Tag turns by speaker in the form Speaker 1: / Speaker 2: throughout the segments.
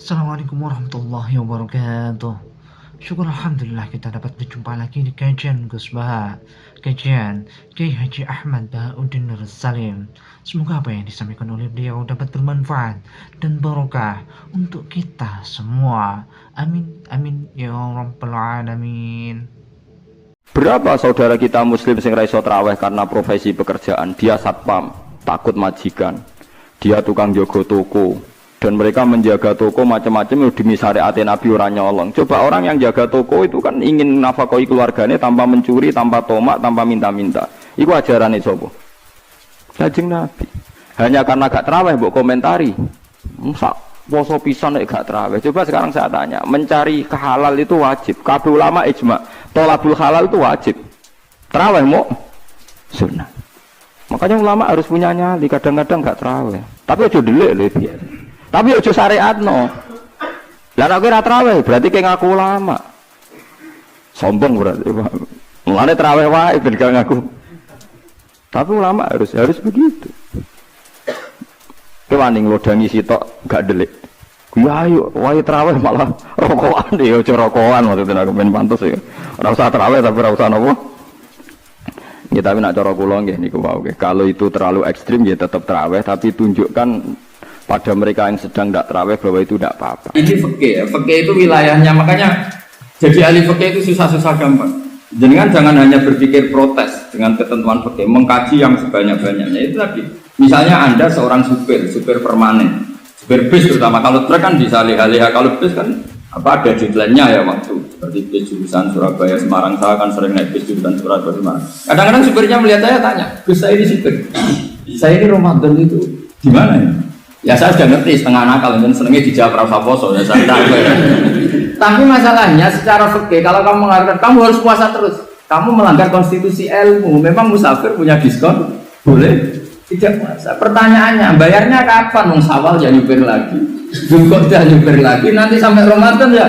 Speaker 1: Assalamualaikum warahmatullahi wabarakatuh. Syukur Alhamdulillah kita dapat berjumpa lagi di kajian Gus Baha, kajian Kiai Haji Ahmad Bahauddin Nur Salim. Semoga apa yang disampaikan oleh beliau dapat bermanfaat dan barokah untuk kita semua. Amin, amin ya rabbal alamin.
Speaker 2: Berapa saudara kita muslim sing ra iso traweh karena profesi pekerjaan? Dia satpam, takut majikan. Dia tukang jaga toko. Dan mereka menjaga toko macam-macam demi syariat Nabi ora nyolong. Coba orang yang jaga toko itu kan ingin nafkahi keluarganya tanpa mencuri, tanpa tomak, tanpa minta-minta. Iku ajarane sapa? Kanjeng Nabi. Hanya karena gak traweh mbok komentari. Sak poso pisan nek gak traweh. Coba sekarang saya tanya, mencari kehalal itu wajib. Kabeh ulama ijma, thalabul halal itu wajib. Traweh mau sunnah. Makanya ulama harus punya nyali, kadang-kadang gak traweh. Tapi aja delik lho piye. Tapi ojo syariatno. Lah nek ora traweh berarti kayak ngaku ulama. Sombong berarti. Mulane traweh wae ben gak ngaku. Tapi ulama harus begitu. Kewaning lodangi sitok gak delik. Ya ayo wae traweh malah rokokan ya ojo rokokan maksudnya aku ben pantes ya. Ora usah traweh tapi ora usah napa. Ya tapi nak cara kula nggih niku wae. Kalau itu terlalu ekstrim ya tetap traweh tapi tunjukkan pada mereka yang sedang tidak terawih bahwa itu tidak apa-apa.
Speaker 3: Ini fikih ya, fikih itu wilayahnya, makanya jadi ahli fikih itu susah-susah gampang. Jangan hanya berpikir protes dengan ketentuan fikih, mengkaji yang sebanyak-banyaknya itu tadi. Misalnya Anda seorang supir permanen, supir bis terutama, kalau truk kan bisa lihat-lihat, kalau bis kan apa ada deadline-nya ya waktu. Seperti bis jurusan Surabaya Semarang, saya kan sering naik bis jurusan Surabaya Semarang. Kadang-kadang supirnya melihat saya tanya, Gus saya ini supir, saya ini Ramadan itu gimana ya? Ya saya sudah ngerti setengah nakal dan senengnya dijawab rasa poso ya saya tahu. Tapi masalahnya secara fikih kalau kamu mengatakan kamu harus puasa terus, kamu melanggar konstitusi ilmu. Memang musafir punya diskon boleh tidak puasa. Pertanyaannya bayarnya kapan? Wong Syawal ya nyupir lagi, Dzulqa'dah nyupir lagi, nanti sampai Ramadan ya.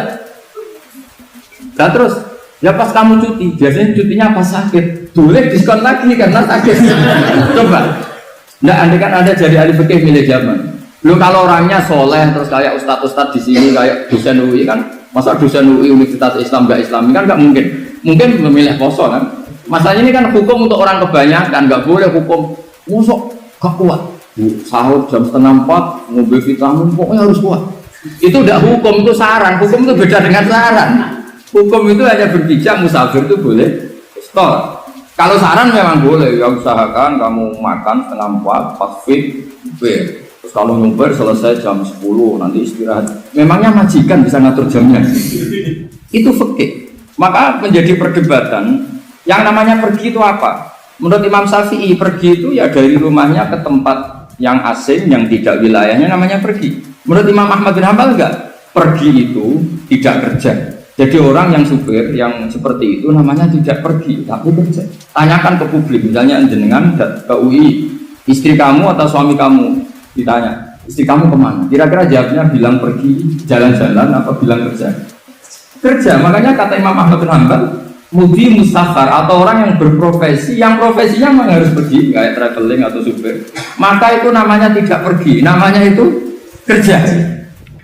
Speaker 3: Dan terus ya pas kamu cuti, biasanya cutinya pas sakit, boleh diskon lagi karena sakit. Coba. Nggak, andai kan Anda jadi ahli fikih milih zaman. Lu kalau orangnya soleh terus kayak ustadz-ustadz di sini kayak dosen UI kan, masa dosen UI Universitas Islam nggak Islami kan nggak mungkin. Mungkin memilih poso kan. Masalahnya ini kan hukum untuk orang kebanyakan, nggak boleh hukum musuh gak kuat. Sahur jam 3:30 ngobrol vitamin pokoknya harus kuat. Itu udah hukum, itu saran. Hukum itu beda dengan saran. Hukum itu hanya berpijak musafir itu boleh store. Kalau saran memang boleh, ya usahakan kamu makan 3:30 pas fit. Terus kalau nyumpir selesai jam 10 nanti istirahat. Memangnya majikan bisa ngatur jamnya? Itu fikih. Maka menjadi perdebatan. Yang namanya pergi itu apa? Menurut Imam Syafi'i pergi itu ya dari rumahnya ke tempat yang asing yang tidak wilayahnya namanya pergi. Menurut Imam Ahmad bin Hanbal enggak. Pergi itu tidak kerja. Jadi orang yang supir yang seperti itu namanya tidak pergi tapi kerja. Tanyakan ke publik misalnya jenengan ke UI, istri kamu atau suami kamu ditanya, istri kamu kemana? Kira-kira jawabnya bilang pergi jalan-jalan atau bilang kerja? Kerja. Makanya kata Imam Ahmad bin Hanbal, mudi mustafar atau orang yang berprofesi, yang profesinya memang harus pergi, kayak traveling atau supir. Maka itu namanya tidak pergi, namanya itu kerja.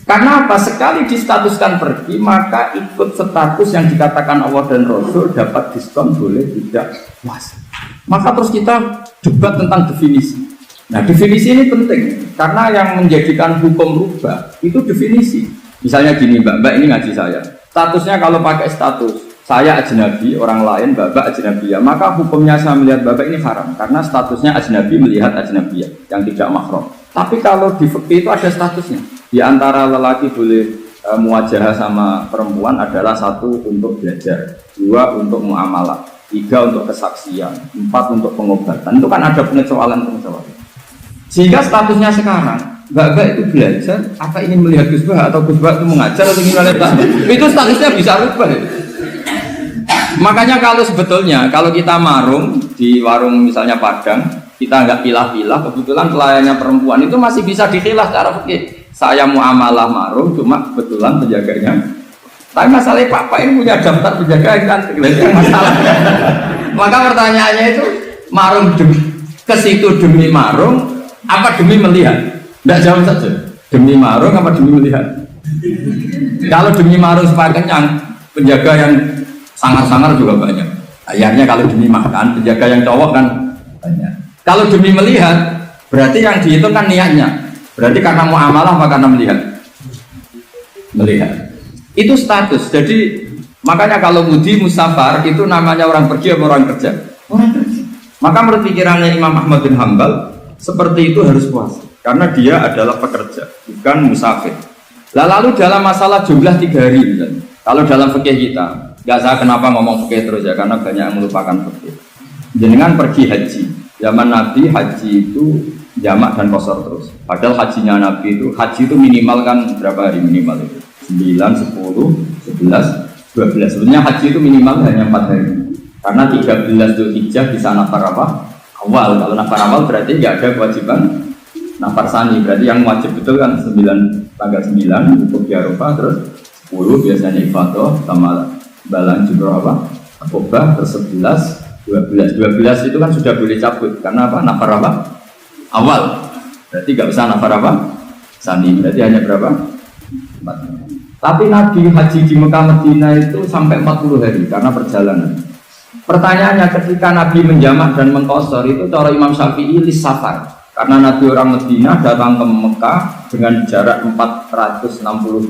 Speaker 3: Karena apa? Sekali distatuskan pergi, maka ikut status yang dikatakan Allah dan Rasul dapat diskon boleh tidak puasa. Maka terus kita debat tentang definisi. Nah definisi ini penting karena yang menjadikan hukum rubah itu definisi. Misalnya gini mbak ini ngaji saya. Statusnya kalau pakai status saya ajnabi, orang lain babak ajnabiyah, maka hukumnya saya melihat babak ini haram karena statusnya ajnabi melihat ajnabiyah yang tidak mahram. Tapi kalau di fikih itu ada statusnya. Di antara lelaki boleh muwajahah sama perempuan adalah 1 untuk belajar, 2 untuk muamalah, 3 untuk kesaksian, 4 untuk pengobatan. Itu kan ada pengecualian. Sehingga statusnya sekarang mbak itu belajar apa ingin melihat Gus Bah atau Gus Bah itu mengajar atau ingin melihat itu statusnya bisa rubah. Makanya kalau sebetulnya kalau kita marung di warung misalnya Padang, kita nggak pilah-pilah, kebetulan pelayannya perempuan itu masih bisa dikhilaf secara fikih. Saya muamalah marung cuma kebetulan penjaganya. Tapi masalahnya papa ini punya daftar penjaga kan masalah. Maka pertanyaannya itu marung ke situ demi marung apa demi melihat? Tidak jawab saja. Demi marung apa demi melihat? Kalau demi marung supaya kenyang, penjaga yang sangar-sangar juga banyak. Akhirnya kalau demi makan, penjaga yang cowok kan banyak. Kalau demi melihat, berarti yang dihitung kan niatnya. Berarti karena muamalah apa karena melihat? Melihat. Itu status. Jadi makanya kalau mudi musafar itu namanya orang pergi atau orang kerja? Orang kerja. Maka menurut pikirannya Imam Ahmad bin Hambal, seperti itu harus puasa. Karena dia adalah pekerja, bukan musafir. Lalu dalam masalah jumlah 3 hari misalnya. Kalau dalam fikih kita, nggak saya kenapa ngomong fikih terus ya, karena banyak yang melupakan fikih. Jenengan pergi haji, zaman Nabi haji itu jamak dan qashar terus. Padahal hajinya Nabi itu, haji itu minimal kan berapa hari minimal itu? 9, 10, 11, 12. Sebenarnya haji itu minimal hanya 4 hari. Karena 13 Dzulhijjah bisa nafar apa? Awal. Kalau nafar awal berarti nggak ada kewajiban nafar sani. Berarti yang wajib betul kan tanggal 9 untuk di Arafah, terus 10 biasanya ifadah sama balan jumroh apa? Akobah, terus 11, 12 itu kan sudah boleh cabut karena apa? Nafar apa? Awal. Berarti nggak bisa nafar apa? Sani. Berarti hanya berapa? 4. Tapi Nabi haji di Mekah Madinah itu sampai 40 hari karena perjalanan. Pertanyaannya ketika Nabi menjamak dan mengqashar itu cara Imam Syafi'i safar. Karena Nabi orang Madinah datang ke Mekah dengan jarak 460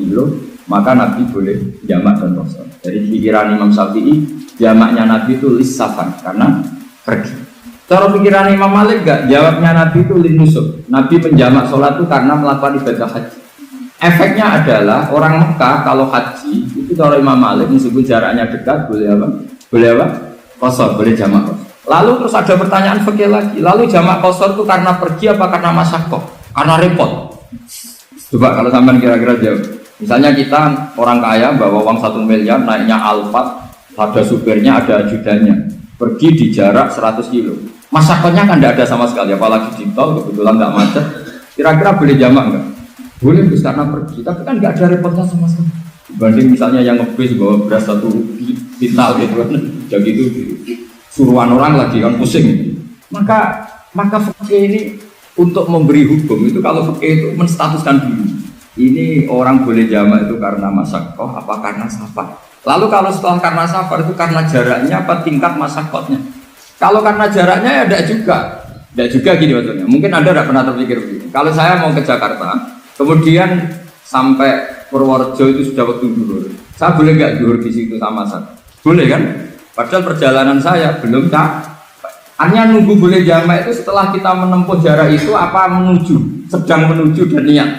Speaker 3: kilo, maka Nabi boleh jamak dan qashar. Dari pikiran Imam Syafi'i, jamaknya Nabi itu safar karena pergi. Cara pikiran Imam Malik enggak, jawabnya Nabi itu nusuk. Nabi menjamak sholat itu karena melakukan ibadah haji. Efeknya adalah orang Mekah kalau haji itu cara Imam Malik meskipun jaraknya dekat boleh apa? Boleh apa? Qashar, boleh jamak qashar. Lalu terus ada pertanyaan fikih lagi. Lalu jamak qashar itu karena pergi apa karena masyaqqah? Karena repot. Coba kalau sampean kira-kira jawab. Misalnya kita orang kaya bawa uang 1 miliar naiknya Alphard, ada supirnya, ada ajudannya. Pergi di jarak 100 kilo. Masyaqqahnya kan tidak ada sama sekali, apalagi di tol kebetulan nggak macet. Kira-kira boleh jamak nggak? Boleh terus karena pergi, tapi kan nggak ada repotnya sama sekali. Dibanding misalnya yang ngebis bawa beras 1 kintal gitu kan, jadi itu suruhan orang lagi kan pusing. Maka fikih ini untuk memberi hukum itu kalau fikih itu menstatuskan dulu. Ini orang boleh jamak itu karena masyaqqah apa karena safar. Lalu kalau setelah karena safar itu karena jaraknya apa tingkat masyaqqahnya. Kalau karena jaraknya ya tidak juga gini maksudnya. Mungkin Anda tidak pernah terpikir begini. Kalau saya mau ke Jakarta, kemudian sampai Purworejo itu sudah waktu zuhur. Saya boleh nggak zuhur di situ sama saya? Boleh kan? Padahal perjalanan saya belum tak. Hanya nunggu boleh jamak itu setelah kita menempuh jarak itu apa menuju, sedang menuju dan niat.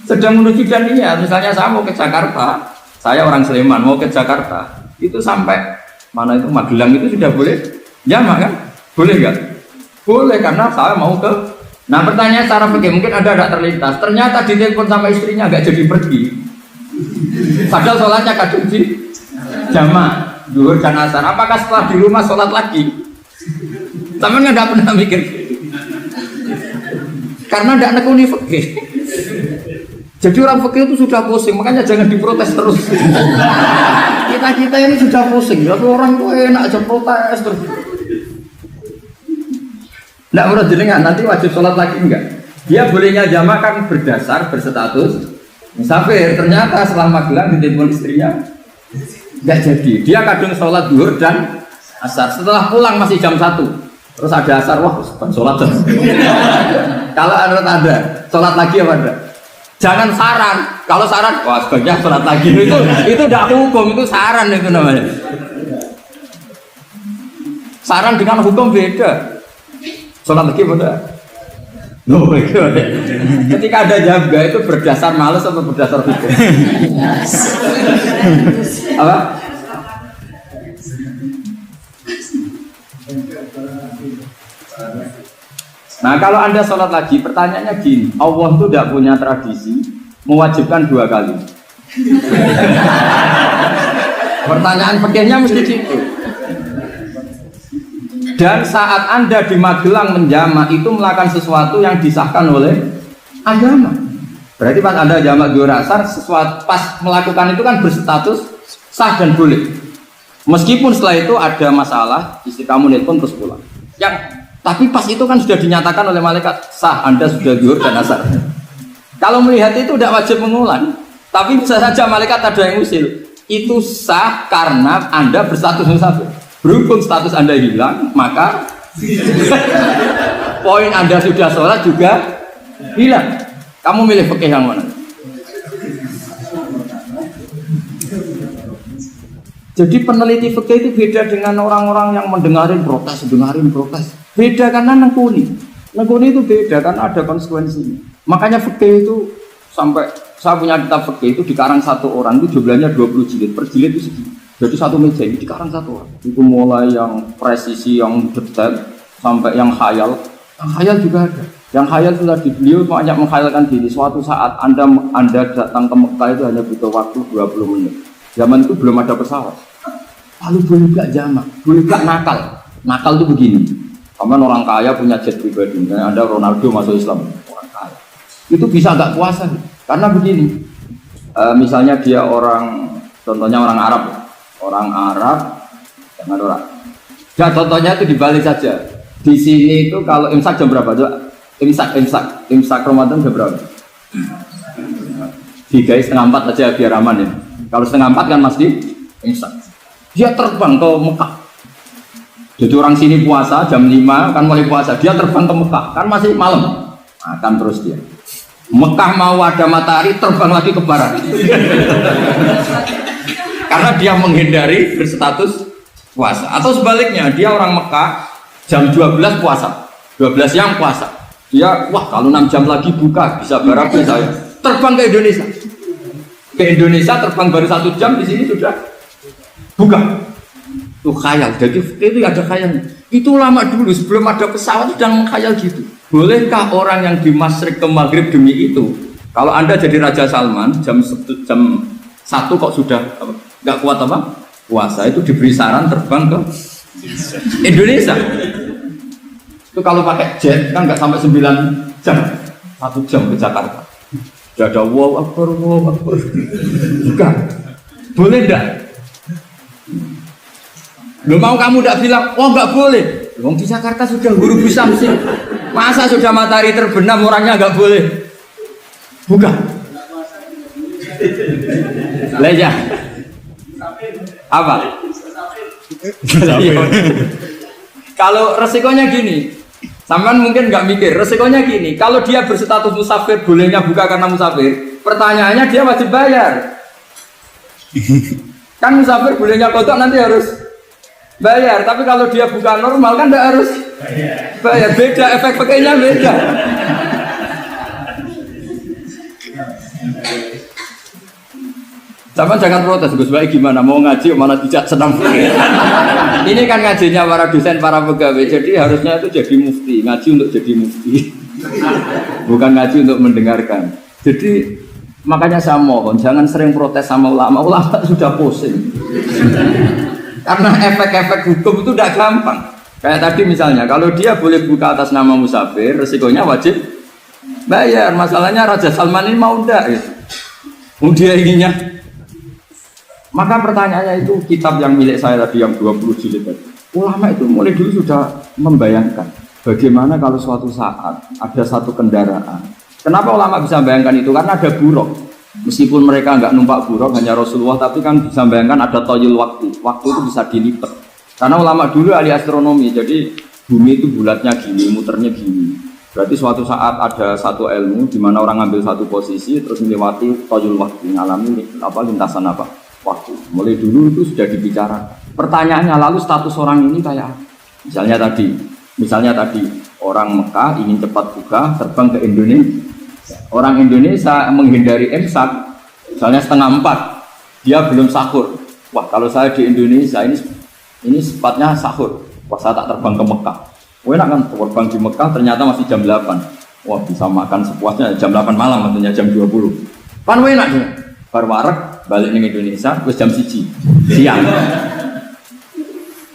Speaker 3: Sedang menuju dan niat. Misalnya saya mau ke Jakarta, saya orang Sleman mau ke Jakarta, itu sampai mana itu Magelang itu sudah boleh jamak kan? Boleh nggak? Boleh karena saya mau ke. Nah pertanyaan secara fikih mungkin ada terlintas. Ternyata ditelepon sama istrinya nggak jadi pergi. Padahal sholatnya kadung di jamak, zuhur dan asar. Apakah setelah di rumah sholat lagi? Sama nggak pernah mikir. Karena tidak nekuni fikih. Jadi orang fikih itu sudah pusing, makanya jangan diprotes terus. Kita ini sudah pusing, tapi orang itu enak aja protes terus. Tidak menurut jenengan nanti wajib sholat lagi enggak? Dia bolehnya jamak kan berdasar berstatus musafir. Ternyata setelah Magelang ditelepon istrinya enggak jadi. Dia kadung sholat zuhur dan asar. Setelah pulang masih jam 1. Terus ada asar, wah sholat terus. Kalau menurut Anda sholat lagi apa enggak? Jangan saran. Kalau saran, wah sebaiknya sholat lagi. Itu tidak hukum, itu saran itu namanya. Saran dengan hukum beda. Sholat lagi betul. No, ketika ada jaga itu berdasar malas atau berdasar hukum? Apa? Nah kalau Anda sholat lagi, pertanyaannya gini, Allah itu tidak punya tradisi mewajibkan 2 kali. Pertanyaan fikihnya mesti gitu. Dan saat Anda di Magelang menjamak itu melakukan sesuatu yang disahkan oleh agama. Berarti pas Anda jamak zuhur asar, sesuatu pas melakukan itu kan berstatus sah dan boleh. Meskipun setelah itu ada masalah, istri kamu nelpon terus pulang. Tapi pas itu kan sudah dinyatakan oleh malaikat sah, Anda sudah zuhur dan asar. Kalau melihat itu tidak wajib mengulang, tapi bisa saja malaikat ada yang usil. Itu sah karena Anda berstatus musafir. Berhubung status Anda hilang, maka poin Anda sudah sholat juga hilang. Kamu milih fikih yang mana? Jadi peneliti fikih itu beda dengan orang-orang yang mendengarin protes. Beda karena nengkuni itu beda karena ada konsekuensinya. Makanya fikih itu sampai saya punya kitab fikih itu dikarang satu orang itu jumlahnya 20 jilid, per jilid itu segini. Jadi satu meja ini dikarang satu orang. Itu mulai yang presisi, yang detail sampai yang khayal. Yang khayal juga ada. Yang khayal itu tadi beliau banyak menghayalkan diri. Suatu saat Anda datang ke Mekah itu hanya butuh waktu 20 menit. Zaman itu belum ada pesawat. Lalu boleh gak jamak, boleh gak nakal. Nakal itu begini. Kamu orang kaya punya jet pribadi. Misalnya Anda Ronaldo masuk Islam, orang kaya. Itu bisa gak puasa. Karena begini. Misalnya dia contohnya orang Arab. Orang Arab, jangan orang. Ya contohnya itu dibalik saja. Di sini itu kalau imsak jam berapa? Imsak Ramadan jam berapa? 3:30 aja biar aman ya. Kalau 3:30 kan masih imsak. Dia terbang ke Mekah. Jadi orang sini puasa jam 5 kan mulai puasa. Dia terbang ke Mekah kan masih malam. Makan terus dia. Mekah mau ada matahari terbang lagi ke barat. Karena dia menghindari berstatus puasa. Atau sebaliknya dia orang Mekah jam 12 puasa. 12 siang puasa. Dia wah kalau 6 jam lagi buka bisa barabe saya. Terbang ke Indonesia. Ke Indonesia terbang baru 1 jam di sini sudah bukan, itu khayal. Jadi itu ada khayalnya. Itu lama dulu sebelum ada pesawat sudah mengkhayal gitu. Bolehkah orang yang di Masyriq ke Maghrib demi itu? Kalau Anda jadi Raja Salman jam 1 kok sudah nggak kuat apa? Puasa itu diberi saran terbang ke Indonesia. Itu kalau pakai jet kan nggak sampai 9 jam, 1 jam ke Jakarta. Sudah ada wow akbar. Bukan, boleh enggak? Lo mau kamu tidak bilang, oh nggak boleh. Wong di Jakarta sudah guru Samsi. Masa sudah matahari terbenam orangnya nggak boleh? Bukan. Leja. Apa? Kalau resikonya gini, sampean mungkin nggak mikir. Resikonya gini, kalau dia berstatus musafir, bolehnya buka karena musafir. Pertanyaannya dia wajib bayar. Kan musafir bolehnya kodok nanti harus bayar, tapi kalau dia buka normal kan tidak harus bayar. Beda, efek pakainya beda. Sama jangan protes, Gus Baik gimana mau ngaji mana tidak senang. Ini kan ngajinya para dosen, para pegawai, jadi harusnya itu jadi mufti, ngaji untuk jadi mufti, bukan ngaji untuk mendengarkan. Jadi makanya saya mohon jangan sering protes sama ulama sudah pusing. Karena efek-efek hukum itu tidak gampang. Kayak tadi misalnya, kalau dia boleh buka atas nama musafir, resikonya wajib bayar. Masalahnya Raja Salman ini mau enggak ya? Dia inginnya. Maka pertanyaannya itu kitab yang milik saya tadi yang 20 jilid tadi. Ulama itu mulai dulu sudah membayangkan bagaimana kalau suatu saat ada satu kendaraan. Kenapa ulama bisa membayangkan itu? Karena ada buruk. Meskipun mereka nggak numpak buruk, hanya Rasulullah, tapi kan bisa membayangkan ada toyul waktu. Waktu itu bisa dilipat. Karena ulama dulu ahli astronomi, jadi bumi itu bulatnya gini, muternya gini. Berarti suatu saat ada satu ilmu di mana orang ambil satu posisi terus melewati toyul waktu, mengalami lintasan waktu. Mulai dulu itu sudah dibicarakan. Pertanyaannya lalu status orang ini kayak apa? Misalnya tadi orang Mekah ingin cepat buka, terbang ke Indonesia. Orang Indonesia menghindari imsak, misalnya 3:30, dia belum sahur. Wah kalau saya di Indonesia ini sepatnya sahur. Wah saya tak terbang ke Mekah. Enak kan terbang di Mekah ternyata masih jam 8. Wah bisa makan sepuasnya jam 8 malam, artinya jam 20. Kan enak juga. Baru warak balik ke Indonesia, terus jam 1 siang.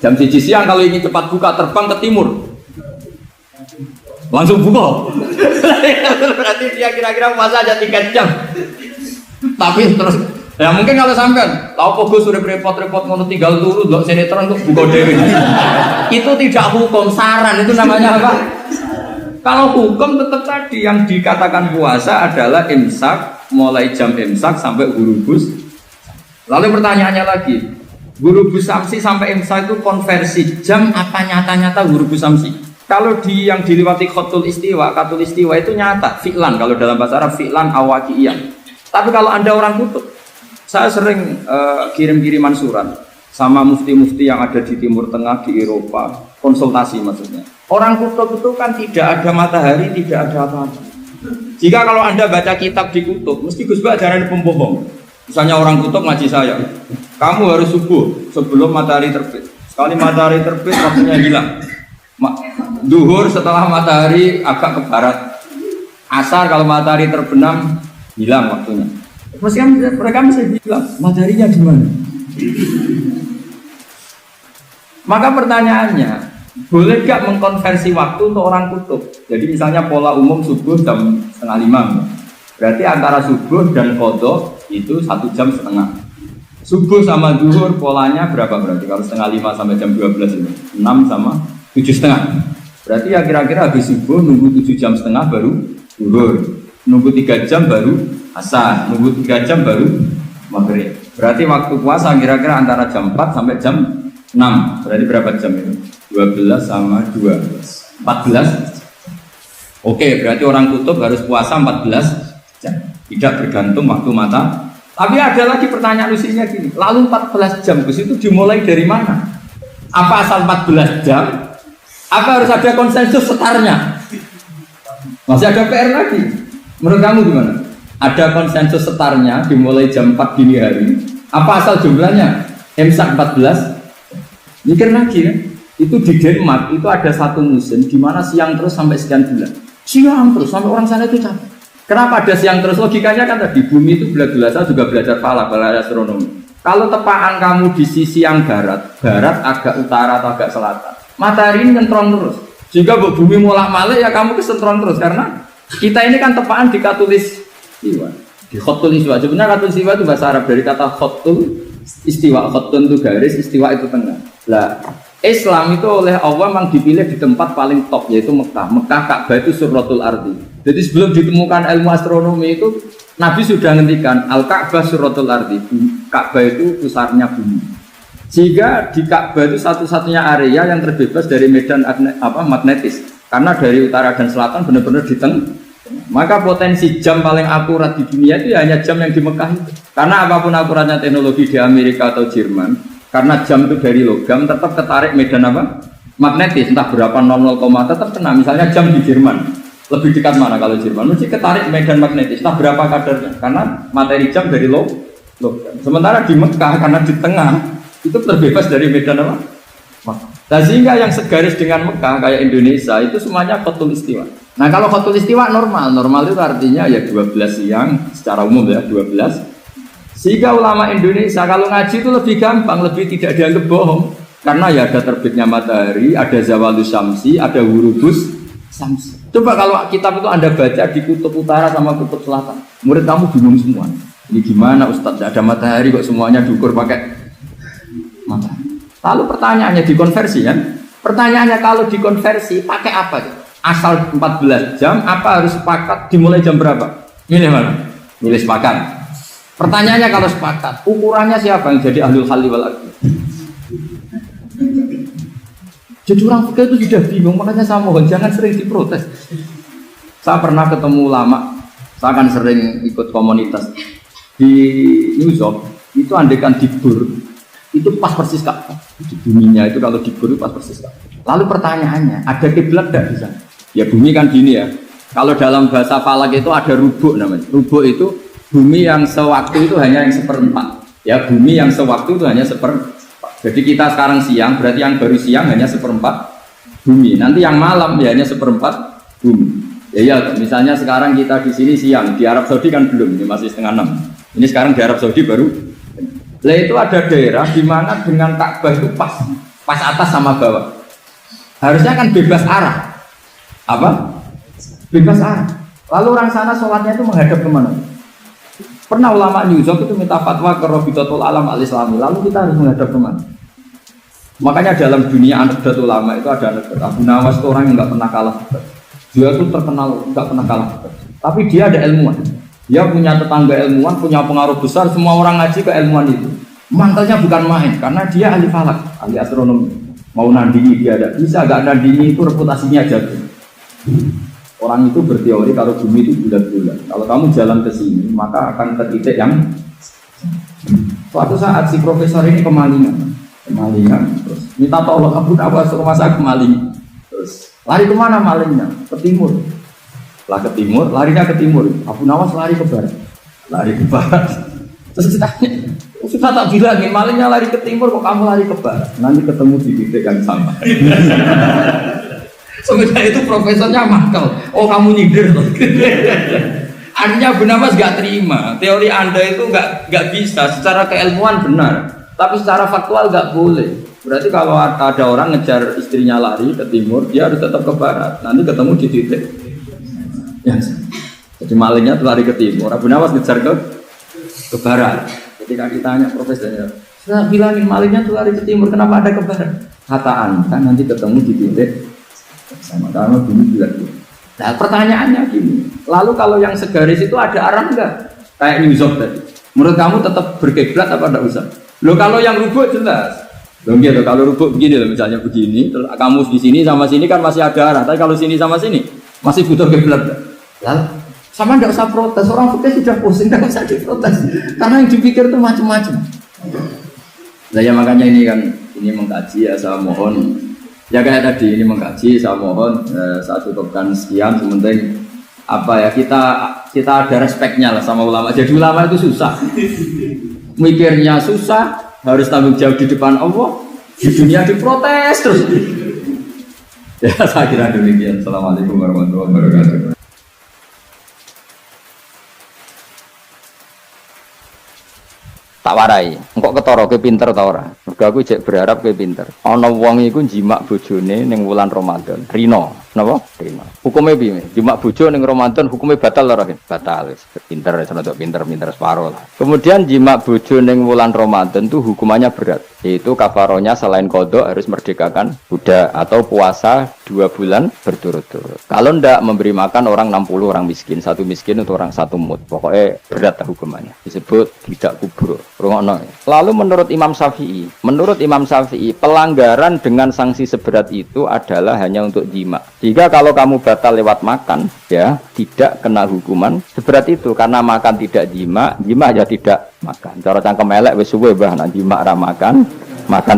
Speaker 3: Jam 1 siang kalau ingin cepat buka terbang ke timur, langsung buka. Berarti dia kira-kira puasa aja 3 jam. Tapi terus, ya mungkin kalau sampean, tahu kok gue sudah repot-repot ngono tinggal turu, dok sinetron untuk buka dewi. Itu tidak hukum, saran itu namanya apa? Kalau hukum tetap tadi yang dikatakan puasa adalah imsak, mulai jam imsak sampai hurubus. Lalu pertanyaannya lagi, hurubus samsi sampai imsak itu konversi jam apa nyata-nyata hurubus samsi? Kalau yang dilewati khatul istiwa itu nyata, fi'lan kalau dalam bahasa Arab fi'lan awaqiyah. Tapi kalau Anda orang kutub, saya sering kirim-kiriman surat sama mufti-mufti yang ada di Timur Tengah, di Eropa, konsultasi maksudnya. Orang kutub itu kan tidak ada matahari, tidak ada apa-apa. Jika kalau Anda baca kitab di kutub, mesti Gus Bak ajaran pembohong. Misalnya orang kutub ngaji saya, kamu harus subuh sebelum matahari terbit. Sekali matahari terbit, waktunya hilang. Duhur setelah matahari agak ke barat. Asar kalau matahari terbenam, hilang waktunya. Mereka mesti bilang, mataharinya di mana? Maka pertanyaannya, boleh gak mengkonversi waktu untuk orang kutub? Jadi misalnya pola umum subuh jam 4:30, berarti antara subuh dan qadha itu 1 jam setengah. Subuh sama zuhur polanya berapa berarti? Kalau 4:30 sampai jam 12 itu 6 sama 7:30. Berarti ya kira-kira habis subuh nunggu 7 jam setengah baru zuhur, nunggu 3 jam baru asar, nunggu 3 jam baru maghrib. Berarti waktu puasa kira-kira antara jam 4 sampai jam 6. Berarti berapa jam itu? 12 sama 2 14. Oke, berarti orang kutub harus puasa 14 jam. Tidak bergantung waktu mata. Tapi ada lagi pertanyaan lucunya gini. Lalu 14 jam itu dimulai dari mana? Apa asal 14 jam? Apa harus ada konsensus setarnya? Masih ada PR lagi. Menurut kamu gimana? Ada konsensus setarnya dimulai jam 4 dini hari. Apa asal jumlahnya? Imsak 14. Mikir lagi kan? Itu di Denmark itu ada satu musim di mana siang terus sampai sekian bulan. Siang terus sampai orang sana itu capek. Kenapa ada siang terus? Logikanya kan tadi bumi itu bulat-bulat. Saya juga belajar falak, belajar astronomi. Kalau tepaan kamu di sisi yang barat agak utara atau agak selatan, matahari ini nyentrong terus. Jika bumi molak-malik ya kamu kesentrong terus karena kita ini kan tepaan di katulis istiwa. Di khotul istiwa. Sebenarnya katulis istiwa itu bahasa Arab dari kata khotul istiwa. Khotun itu garis, istiwa itu tengah. Lah, Islam itu oleh Allah memang dipilih di tempat paling top yaitu Mekah. Mekah Ka'bah itu surratul ardi. Jadi sebelum ditemukan ilmu astronomi itu Nabi sudah ngendikan Al-Ka'bah surratul ardi. Ka'bah itu pusarnya bumi. Sehingga di Ka'bah itu satu-satunya area yang terbebas dari medan magnetis. Karena dari utara dan selatan benar-benar di tengah. Maka potensi jam paling akurat di dunia itu hanya jam yang di Mekah itu. Karena apapun akuratnya teknologi di Amerika atau Jerman, karena jam itu dari logam tetap ketarik medan magnetis, entah berapa 00, tetap kena. Misalnya jam di Jerman lebih dekat mana kalau Jerman? Mesti ketarik medan magnetis, entah berapa kadarnya, karena materi jam dari logam. Sementara di Mekah karena di tengah itu terbebas dari medan apa? Nah, sehingga yang segaris dengan Mekah kayak Indonesia itu semuanya khotul istiwa. Nah kalau khotul istiwa normal itu artinya ya 12 siang secara umum ya 12. Sehingga ulama Indonesia kalau ngaji itu lebih gampang, lebih tidak dianggap bohong. Karena ya ada terbitnya matahari, ada zawalus syamsi, ada hurubus syamsi. Coba kalau kitab itu Anda baca di kutub utara sama kutub selatan, murid kamu bingung semua. Ini gimana Ustadz, ada matahari kok semuanya diukur pakai matahari. Lalu pertanyaannya dikonversi kan? Pertanyaannya kalau dikonversi pakai apa? Asal 14 jam, apa harus sepakat dimulai jam berapa? Milih mana? Milih sepakat. Pertanyaannya kalau sepakat, ukurannya siapa yang jadi ahlul halli wal aqd? Jadi orang fikih itu sudah bingung, makanya saya mohon jangan sering diprotes. Saya pernah ketemu ulama, saya akan sering ikut komunitas di New York, itu andekan dibur, itu pas persis Ka'bah. Di buminya itu kalau dibur itu pas persis Ka'bah. Lalu pertanyaannya, ada kiblat tidak di sana? Ya bumi kan gini ya. Kalau dalam bahasa falak itu ada rubuk namanya. Rubuk itu bumi yang sewaktu itu hanya yang 1/4. Ya, bumi yang sewaktu itu hanya 1/4. Jadi kita sekarang siang, berarti yang baru siang hanya 1/4 bumi. Nanti yang malam ya hanya 1/4 bumi. Ya, misalnya sekarang kita di sini siang, di Arab Saudi kan belum, ini masih 5:30. Ini sekarang di Arab Saudi baru. Lah itu ada daerah di mana dengan Ka'bah itu pas atas sama bawah. Harusnya kan bebas arah. Apa? Bebas arah. Lalu orang sana sholatnya itu menghadap kemana? Pernah ulama New York itu minta fatwa ke Rabitatul Alam Al-Islami, lalu kita harus menghadap kemana? Makanya dalam dunia anekdot ulama itu ada anekdot Abu Nawas itu orang yang nggak pernah kalah. Dia tuh terkenal, nggak pernah kalah. Tapi dia ada ilmuwan. Dia punya tetangga ilmuwan, punya pengaruh besar. Semua orang ngaji ke ilmuwan itu. Mantelnya bukan main, karena dia ahli falak, ahli astronomi. Mau nandingi dia ada bisa, nggak nandingi itu reputasinya jatuh. Orang itu berteori kalau bumi itu bulat-bulat. Kalau kamu jalan ke sini, maka akan ke titik yang suatu saat si profesor ini kemalingan, terus minta tolong Abu Nawas rumah saya kemalingan. Terus lari kemana malingnya? Ke timur. Lah ke timur, larinya ke timur. Abu Nawas lari ke barat. Lari ke barat. Terus ditanya, sudah tak bilangin malingnya lari ke timur kok kamu lari ke barat. Nanti ketemu di titik yang sama. Sebenarnya itu profesornya makal. Oh kamu nyindir. Artinya Abu Nawas gak terima. Teori Anda itu gak bisa. Secara keilmuan benar, tapi secara faktual gak boleh. Berarti kalau ada orang ngejar istrinya lari ke timur, dia harus tetap ke barat. Nanti ketemu di titik. Ya. Jadi malingnya lari ke timur. Abu Nawas ngejar ke barat. Ketika ditanya profesornya, saya bilangin malingnya tuh lari ke timur, kenapa ada ke barat? Kata Anda nanti ketemu di titik sama karena bumi bulat. Nah pertanyaannya gini, lalu kalau yang segaris itu ada arah enggak? Kayak New York tadi. Menurut kamu tetap berkiblat apa enggak usah? Loh kalau yang rubuh jelas. Loh gitu, kalau rubuh begini loh misalnya begini, terus kamu di sini sama sini kan masih ada arah, tapi kalau sini sama sini masih butuh kiblat. Lalu sama enggak usah protes, orang fikih sudah pusing enggak usah diprotes. Karena yang dipikir itu macam-macam. Nah ya makanya ini mengkaji ya, saya mohon ya kayak tadi ini mengkaji, saya mohon saya cukupkan sekian. Sementing apa ya kita ada respeknya lah sama ulama. Jadi ulama itu susah, mikirnya susah, harus tanggung jawab di depan Allah, di dunia diprotes terus. Ya saya kira demikian. Assalamualaikum warahmatullahi wabarakatuh. Tak warai, engkok ketara kowe pinter ta ora? Mergo aku jek berharap kowe pinter. Ana wong iku njimak bojone ning wulan Ramadan. Rino, napa? Rino. Hukume piye? Njimak bojo ning Ramadan hukume batal ora? Batal wis. Pinter wis ana pinter separo lah. Kemudian njimak bojo ning wulan Ramadan tuh hukumannya berat. Yaitu kafaronya selain qada harus merdekakan budak atau puasa 2 bulan berturut-turut. Kalau ndak memberi makan orang 60 orang miskin, satu miskin untuk orang satu mut. Pokoknya berat hukumannya. Disebut tidak kubur. Rungokno. Lalu menurut Imam Syafi'i, pelanggaran dengan sanksi seberat itu adalah hanya untuk jima. Jika kalau kamu batal lewat makan, ya tidak kena hukuman seberat itu karena makan tidak jima aja tidak makan. Cara cangkem elek wis suwe mbah nak jima ra makan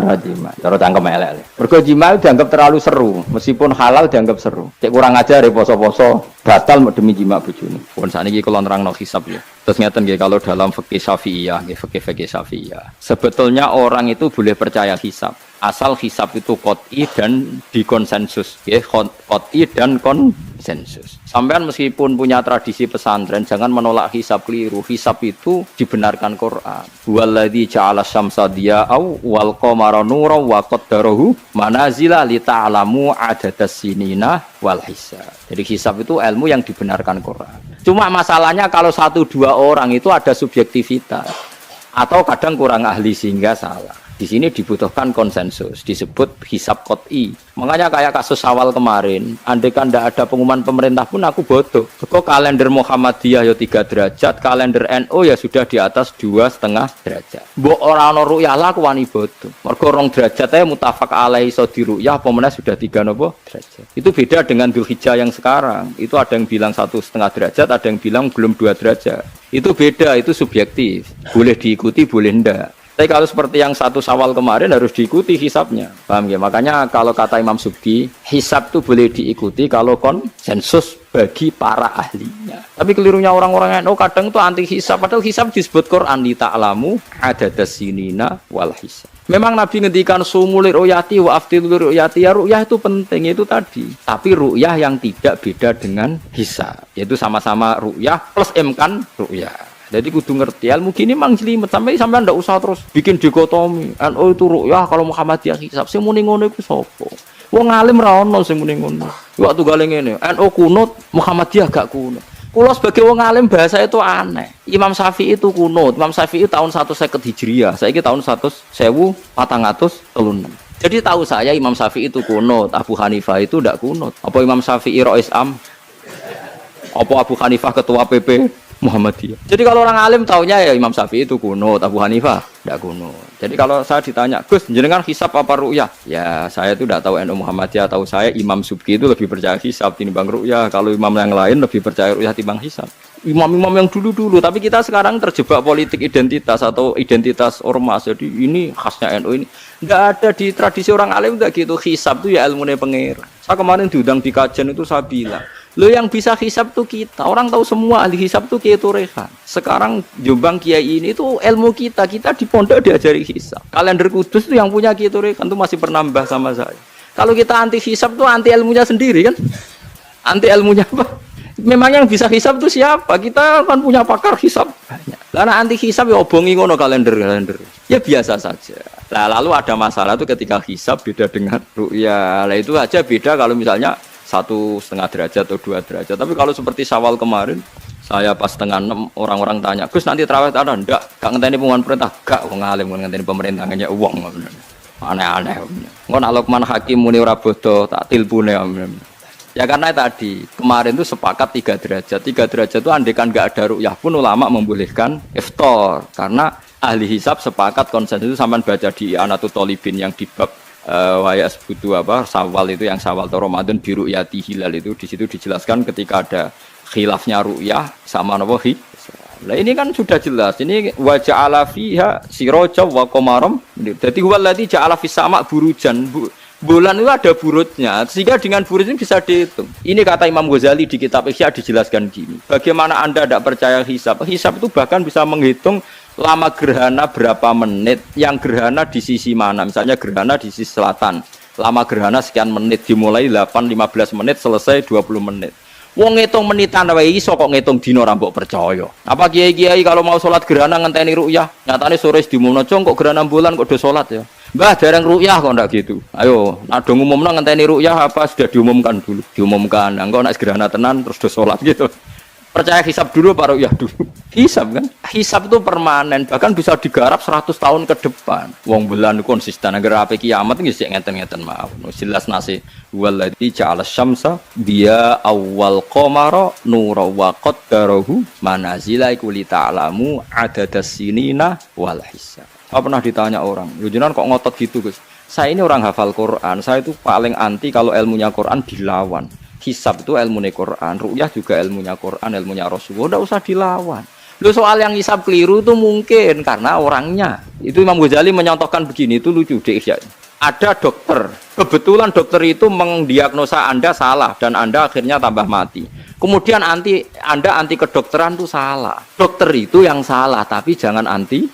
Speaker 3: ra jima. Cara cangkem elek. Mergo jima dianggap terlalu seru, meskipun halal dianggap seru. Cek kurang ajar poso-poso batal demi jima bojone. Pun sakniki kula nerangno hisab ya. Terus ngeten nggih kalau dalam fikih Syafi'iyah, nggih fikih Syafi'iyah. Sebetulnya orang itu boleh percaya hisab. Asal hisab itu qot'i dan dikonsensus, nggih, qot'i dan konsensus. Sampean meskipun punya tradisi pesantren jangan menolak hisab keliru. Hisab itu dibenarkan Quran. Huwallazi ja'ala syamsa diya'au wal qamara nuran wa qaddarahu manazila li ta'lamu adadas sinina wal hisab. Jadi hisab itu ilmu yang dibenarkan Quran. Cuma masalahnya kalau 1-2 orang itu ada subjektivitas atau kadang kurang ahli sehingga salah. Di sini dibutuhkan konsensus, disebut hisab qot'i. Makanya kayak kasus awal kemarin, andai kan tidak ada pengumuman pemerintah pun aku bodoh. Kok kalender Muhammadiyah ya 3 derajat, kalender NU ya sudah di atas 2,5 derajat. Mbok ora ana ru'yah lah aku wani bodoh. Mergo 2 derajat ae mutafaq alaihi iso di ru'yah apa meneh sudah 3 napa derajat. Itu beda dengan Dzulhijjah yang sekarang. Itu ada yang bilang 1,5 derajat, ada yang bilang belum 2 derajat. Itu beda, itu subjektif. Boleh diikuti, boleh ndak. Tapi kalau seperti yang 1 Syawal kemarin harus diikuti hisabnya, paham ya? Makanya kalau kata Imam Subki, hisab itu boleh diikuti kalau konsensus bagi para ahlinya. Tapi kelirunya orang-orang NU kadang itu anti hisab, padahal hisab disebut Quran li ta'lamu adadas sinina wal hisab. Memang Nabi ngendikan sumulir ru'yati wa aftilur ru'yati, ya ru'yah itu penting itu tadi. Tapi ru'yah yang tidak beda dengan hisab, yaitu sama-sama ru'yah plus imkan ru'yah. Jadi kudu ngerti ilmu gini mang jelimet sampai ndak usah terus bikin dikotomi. NU itu ru'yah kalau Muhammadiyah hisab. Sing muni ngono iku sapa? Wong alim ra ono sing muni ngono. Waktu gale ngene, NU kunut, Muhammadiyah gak kunut. Kula sebagai wong alim bahasa itu aneh. Imam Syafi'i itu kunut. Imam Syafi'i tahun 150 Hijriah. Saiki tahun 1436.
Speaker 2: Jadi tahu saya Imam Syafi'i itu kunut, Abu Hanifah itu tidak kunut. Apa Imam Syafi'i Rois Am? Apa Abu Hanifah ketua PP Muhammadiyah? Jadi kalau orang alim taunya ya Imam Syafi'i itu kunut, Abu Hanifah tidak kunut. Jadi kalau saya ditanya, Gus, jenengan hisab apa ru'yah? Ya saya itu tidak tahu NU Muhammadiyah, tahu saya Imam Subki itu lebih percaya hisab timbang ru'yah. Kalau imam yang lain lebih percaya ru'yah timbang hisab. Imam-imam yang dulu-dulu, tapi kita sekarang terjebak politik identitas atau identitas ormas. Jadi ini khasnya NU ini. Enggak ada di tradisi orang alim enggak gitu. Hisab itu ya ilmunya pengira. Saya kemarin diundang di kajian itu saya bilang, lo yang bisa hisab tuh kita. Orang tahu semua ahli hisab tuh Kiai Torehan. Sekarang Jombang Kiai ini tuh ilmu kita. Kita di pondok diajari hisab. Kalender Kudus tuh yang punya Kiai Torehan tuh masih penambah sama saya. Kalau kita anti hisab tuh anti ilmunya sendiri kan? Anti ilmunya apa? Memang yang bisa hisab itu siapa? Kita kan punya pakar hisab banyak. Karena anti hisab ya obongi ngono kalender. Ya biasa saja. Nah, lalu ada masalah itu ketika hisab beda dengan ru'yah. Lah itu aja beda kalau misalnya 1,5 derajat atau 2 derajat. Tapi kalau seperti Syawal kemarin, saya pas setengah 6 orang-orang tanya, Gus nanti tarawih ada enggak? Gak ngenteni pengumuman perintah, gak wong alim ngenteni pemerintah ngene wong. Aneh-aneh. Engko nak Luqman Hakim muni ora bodo tak tilpune. Ya karena tadi kemarin itu sepakat 3 derajat. 3 derajat itu andekan nggak ada ru'yah pun ulama membolehkan iftar karena ahli hisab sepakat konsensus itu sampean baca di Anatul Thalibin yang di bab waya sebutu apa Syawal itu yang Syawal atau Ramadan biru yati hilal itu di situ dijelaskan ketika ada khilafnya ru'yah sama napa hi. Nah ini kan sudah jelas. Ini wa ja'ala fiha siraja wa qamaram. Jadi huwallazi ja'ala fis sama' burujan. Bulan itu ada burutnya, sehingga dengan burut ini bisa dihitung. Ini kata Imam Ghazali di kitab Ihya dijelaskan gini. Bagaimana Anda tidak percaya hisab? Hisab itu bahkan bisa menghitung lama gerhana berapa menit, yang gerhana di sisi mana. Misalnya gerhana di sisi selatan. Lama gerhana sekian menit, dimulai 8-15 menit, selesai 20 menit. Wong ngitung menitan wae iso kok ngitung dina ora mbok percaya. Apa kiai-kiai kalau mau salat gerhana ngenteni ru'yah, nyatane sore diumumno kok gerhana bulan kok do salat ya. Mbah dereng ru'yah kok ndak gitu. Ayo, nek do ngumumno ngenteni ru'yah apa sudah diumumkan dulu. Diumumkan. Engko nek gerhana tenan terus do salat gitu. Percaya hisab dulu apa ru'yah dulu? Hisab kan? Hisab itu permanen, bahkan bisa digarap 100 tahun ke depan. Wong bulan konsisten agar ape kiamat nggih sik ngeten-ngeten maaf. Jelas nasi waladzi ja'ala syamsa dia awal qamara nura wa qaddarahu manazila kulli ta'lamu adadas sinina wal hisab. Saya pernah ditanya orang, jenengan kok ngotot gitu, Gus? Saya ini orang hafal Quran, saya itu paling anti kalau ilmunya Quran dilawan. Hisab itu ilmunya Quran, ru'yah juga ilmunya Quran, ilmunya Rasulullah, tidak usah dilawan. Lu soal yang hisab keliru itu mungkin karena orangnya. Itu Imam Ghazali menyontohkan begini, itu lucu deh. Ada dokter, kebetulan dokter itu mendiagnosa Anda salah dan Anda akhirnya tambah mati. Kemudian Anda anti kedokteran itu salah. Dokter itu yang salah, tapi jangan anti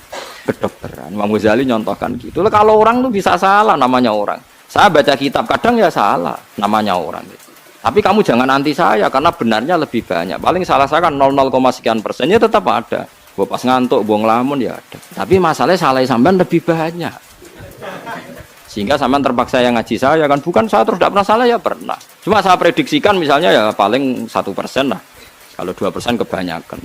Speaker 2: kedokteran. Imam Ghazali nyontohkan gitu. Kalau orang tuh bisa salah, namanya orang. Saya baca kitab kadang ya salah, namanya orang. Tapi kamu jangan anti saya karena benarnya lebih banyak. Paling salah saya kan 0, sekian persennya tetap ada. Gua pas ngantuk, buang ngelamun ya ada. Tapi masalahnya salah sampean lebih banyak. Sehingga sampean terpaksa yang ngaji saya kan, bukan saya terus tidak pernah salah ya pernah. Cuma saya prediksikan misalnya ya paling 1% lah. Kalau 2% kebanyakan.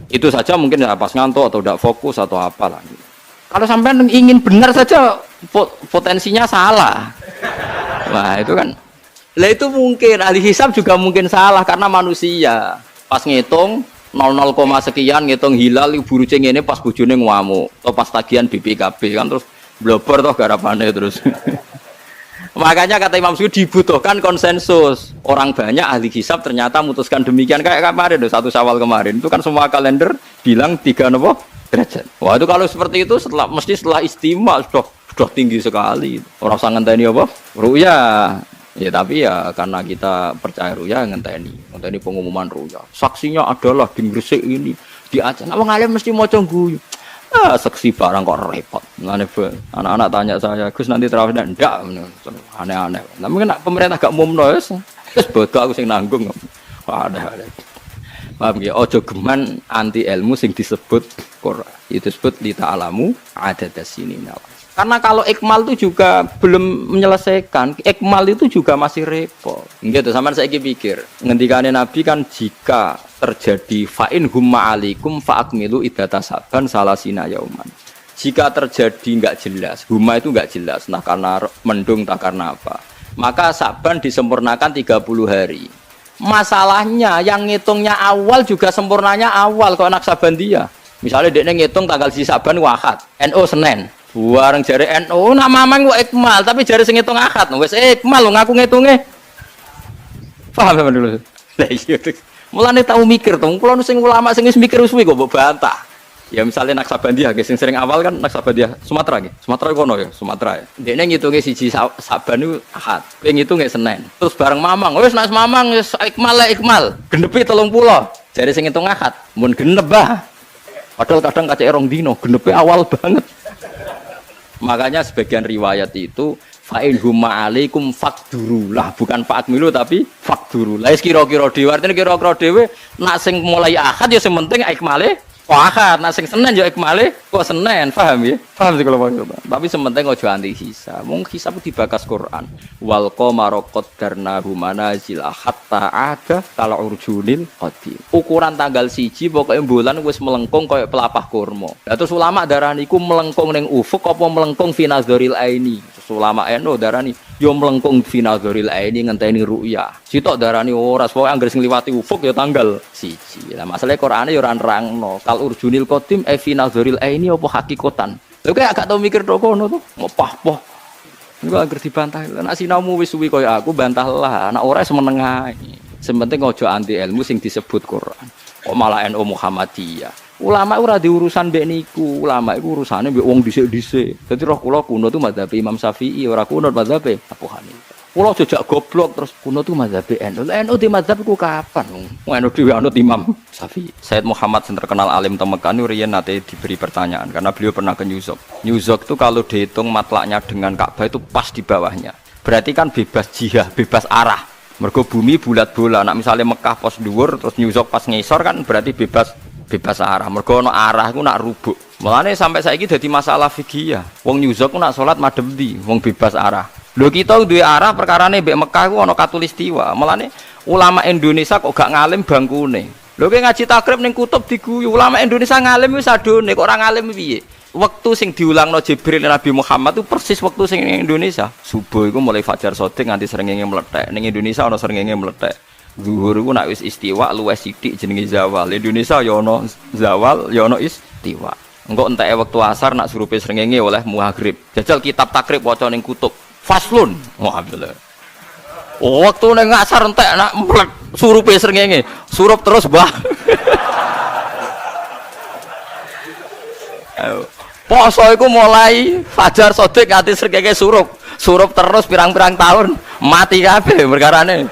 Speaker 2: Itu saja mungkin ya pas ngantuk atau tidak fokus atau apalah. Kalau sampean ingin benar saja potensinya salah. Nah itu kan. Lah itu mungkin ahli hisab juga mungkin salah karena manusia. Pas ngitung 0, sekian ngitung hilal buru ceng ini pas bojone ngamuk atau pas tagihan BPKB kan terus blobor toh garapane terus. Makanya kata Imam Suyuti dibutuhkan konsensus. Orang banyak ahli hisab ternyata memutuskan demikian kayak kemarin satu Syawal kemarin itu kan semua kalender bilang 3 derajat. Wah itu kalau seperti itu setelah istimewa sudah tinggi sekali. Orang usah ngenteni apa? Ru'yah. Ya tapi ya karena kita percaya ru'yah ngenteni pengumuman ru'yah. Saksinya adalah di Gresik ini di Aceh. Wong alim mesti maca guyu. Saksi barang kok repot. Anak-anak tanya saya, Gus nanti terawih ndak? Aneh-aneh. Tapi kan pemerintah gak umumno wis bodoh aku sing nanggung. Ada. Paham ya, ojo geman anti ilmu sing disebut Quran. Itu disebut li ta'lamu adadas sinina. Karena kalau ikmal itu juga belum menyelesaikan, ikmal itu juga masih repot. Gitu, sama saya pikir. Ngendikane Nabi kan jika terjadi fa'in humma alikum fa'akmilu iddata saban salasina yauman. Jika terjadi nggak jelas, huma itu nggak jelas, nah karena mendung tak karena apa, maka Sa'ban disempurnakan 30 hari. Masalahnya yang ngitungnya awal juga sempurnanya awal kok anak Sabandia. Misalnya dia ngitung tanggal si Sa'ban Ahad, NO Senin. Warang jari NO nama mang ikmal, tapi jari sing ngitung Ahad, wes ikmal lo ngaku ngitungnya. Paham sama dulu? Lah iya. Mulane tahu mikir tuh, kalau sing ulama sing mikir suwi kok mbok bantah. Ya misalnya Naksabandia, sing sering awal kan Naksabandia Sumatera gitu. Sumatera kono ya, Sumatera ya. Dene ngitungnya siji Saban itu Ahad, kowe ngitungnya Senin. Terus bareng Mamang, wis nek Mamang wis ikmal, genepi 30. Jare sing ngitung Ahad, mun genep bah. Padahal kadang kacek rong dino, genepi awal banget. Makanya sebagian riwayat itu fa'in huma alaikum fakduru lah, bukan fa'akmilu tapi fakduru. Lah kira-kira dhewe, artine kira-kira dhewe nak sing mulai Ahad ya sing penting ikmale Ahad, nak sing Senin yo ikmale kok Senin, paham ya? Paham sih kalau maksud. Tapi sementing aja anti hisab. Mung hisab dibakas Quran. Wal qamara qaddarnahu manazil hatta ada kal urjunil qadim. Ukuran tanggal 1 pokoke bulan wis melengkung koyo pelapah kurma. Lah terus ulama darani iku melengkung ning ufuk apa melengkung fi nazaril aini. Terus ulama eno darani yo melengkung fi nazaril aini ngenteni ru'ya. Sitok darani ora pokoke anggere sing liwati ufuk ya tanggal 1. Lah masalahe Qur'ane yo ora nerangno. Urjunil qadim fi nazaril aini apa hakikatan. Lha kok agak tau mikir tok kono to. Ngopah-poh. Niku anggere dibantah. Nek sinaumu wis suwi koyo aku bantahlah. Nek ora semeneng ae. Sementing aja anti ilmu sing disebut Quran. Kok malah NU Muhammadiyah. Ulama ora diurusan mbek niku. Ulama iku urusane mbek wong dhisik-dhisik. Dadi roh kula kuno tuh madzhab Imam Syafi'i, ora kuno madzhab Abu Hanifah. Kula jejak goblok terus kuno tuh madzhab NU. NU di madzhab ku kapan? NU dhewe anut Imam Syafi'i. Said Muhammad yang terkenal alim Temekan riyen nate diberi pertanyaan karena beliau pernah ke New York. New York itu kalau dihitung matlaknya dengan Ka'bah itu pas di bawahnya. Berarti kan bebas jihah, bebas arah. Mergo bumi bulat bola. Nak misalnya Mekah pos dhuwur terus New York pas ngisor kan berarti bebas arah. Mergo ono arah iku nak rubuk. Mulane sampai saiki dadi masalah fikih. Wong New York nak salat madhep ndi? Wong bebas arah. Lho kita duwe arah perkarane mbek Mekah ku ana katulistiwa. Mulane ulama Indonesia kok gak ngalim bangkune. Lho kowe ngaji takrib ning kutub diguyu. Ulama Indonesia ngalim wis adone kok ora ngalim piye? Waktu sing diulangno Jibril Nabi Muhammad itu persis waktu sing ning Indonesia. Subuh iku mulai fajar sodik nganti srengenge meletek. Ning Indonesia ana srengenge meletek. Zuhur iku nek wis istiwa luwih sithik jenenge zawal. Indonesia ya ana zawal, ya ana istiwa. Engko enteke wektu asar nak surupe srengenge oleh maghrib. Jajal kitab takrib waca ning kutub. Faslun. Alhamdulillah. Waktu ning asar entek nak mlek surupe srengenge. Surup terus, Mbah. Poso iku mulai fajar sodik nganti srengenge surup. Surup terus pirang-pirang tahun mati kabeh perkarane.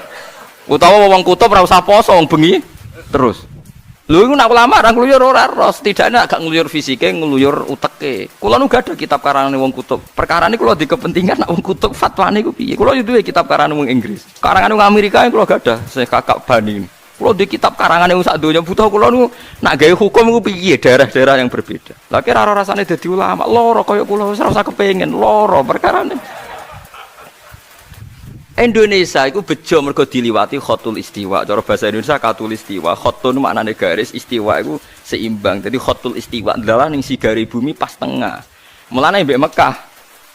Speaker 2: Utawa wong kutub ora usah poso wong bengi terus. Lho iku nak ulama ra ngluyur ora ros, tidakne agak ngluyur fisike, ngluyur uteke. Kula nu gak ada kitab karangane wong kutub. Perkarane kula di kepentingan nak wong kutub fatwane iku piye. Kula yo duwe kitab karangane wong Inggris. Karangane wong Amerika kula gak ada, saya kakak bani. Kula di kitab karangane wong sak donya butuh kula nu nak gawe hukum iku piye daerah-daerah yang berbeda. Lah kira ora rasane dadi ulama, loro kaya kula wis ora usah kepengin, loro perkarane. Indonesia itu bejo mergo diliwati khotul istiwa. Cara bahasa Indonesia katulistiwa. Khotun maknane garis, istiwa itu seimbang. Jadi khotul istiwa adalah ning sigari bumi pas tengah. Mulane mbek Mekah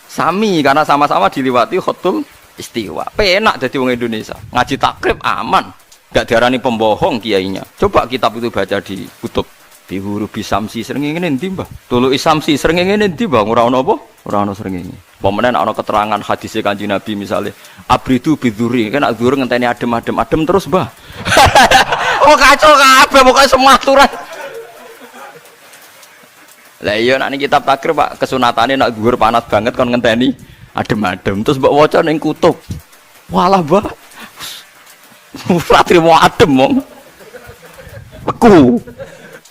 Speaker 2: sami karena sama-sama diliwati khotul istiwa. Penak dadi wong Indonesia. Ngaji takrib aman. Enggak diarani pembohong kiainya. Coba kitab itu baca di kutub. Bihuru bisamsi srengenge endi, Mbah? Tulu isamsi srengenge endi, Mbah? Ora ono apa? Ora ono srengenge. Pemenen ana keterangan hadis Kanjeng Nabi misalnya abridu bidzuri, kan nak dzur ngenteni adem terus, Mbah. Oh kacau kabeh pokoke semua aturan. Lah iya nak kitab takrib Pak, kesunatane nak dzur panas banget kon ngenteni adem terus mbok waca ning kutub. Walah, Mbah. Ora trimo adem mong. Beku.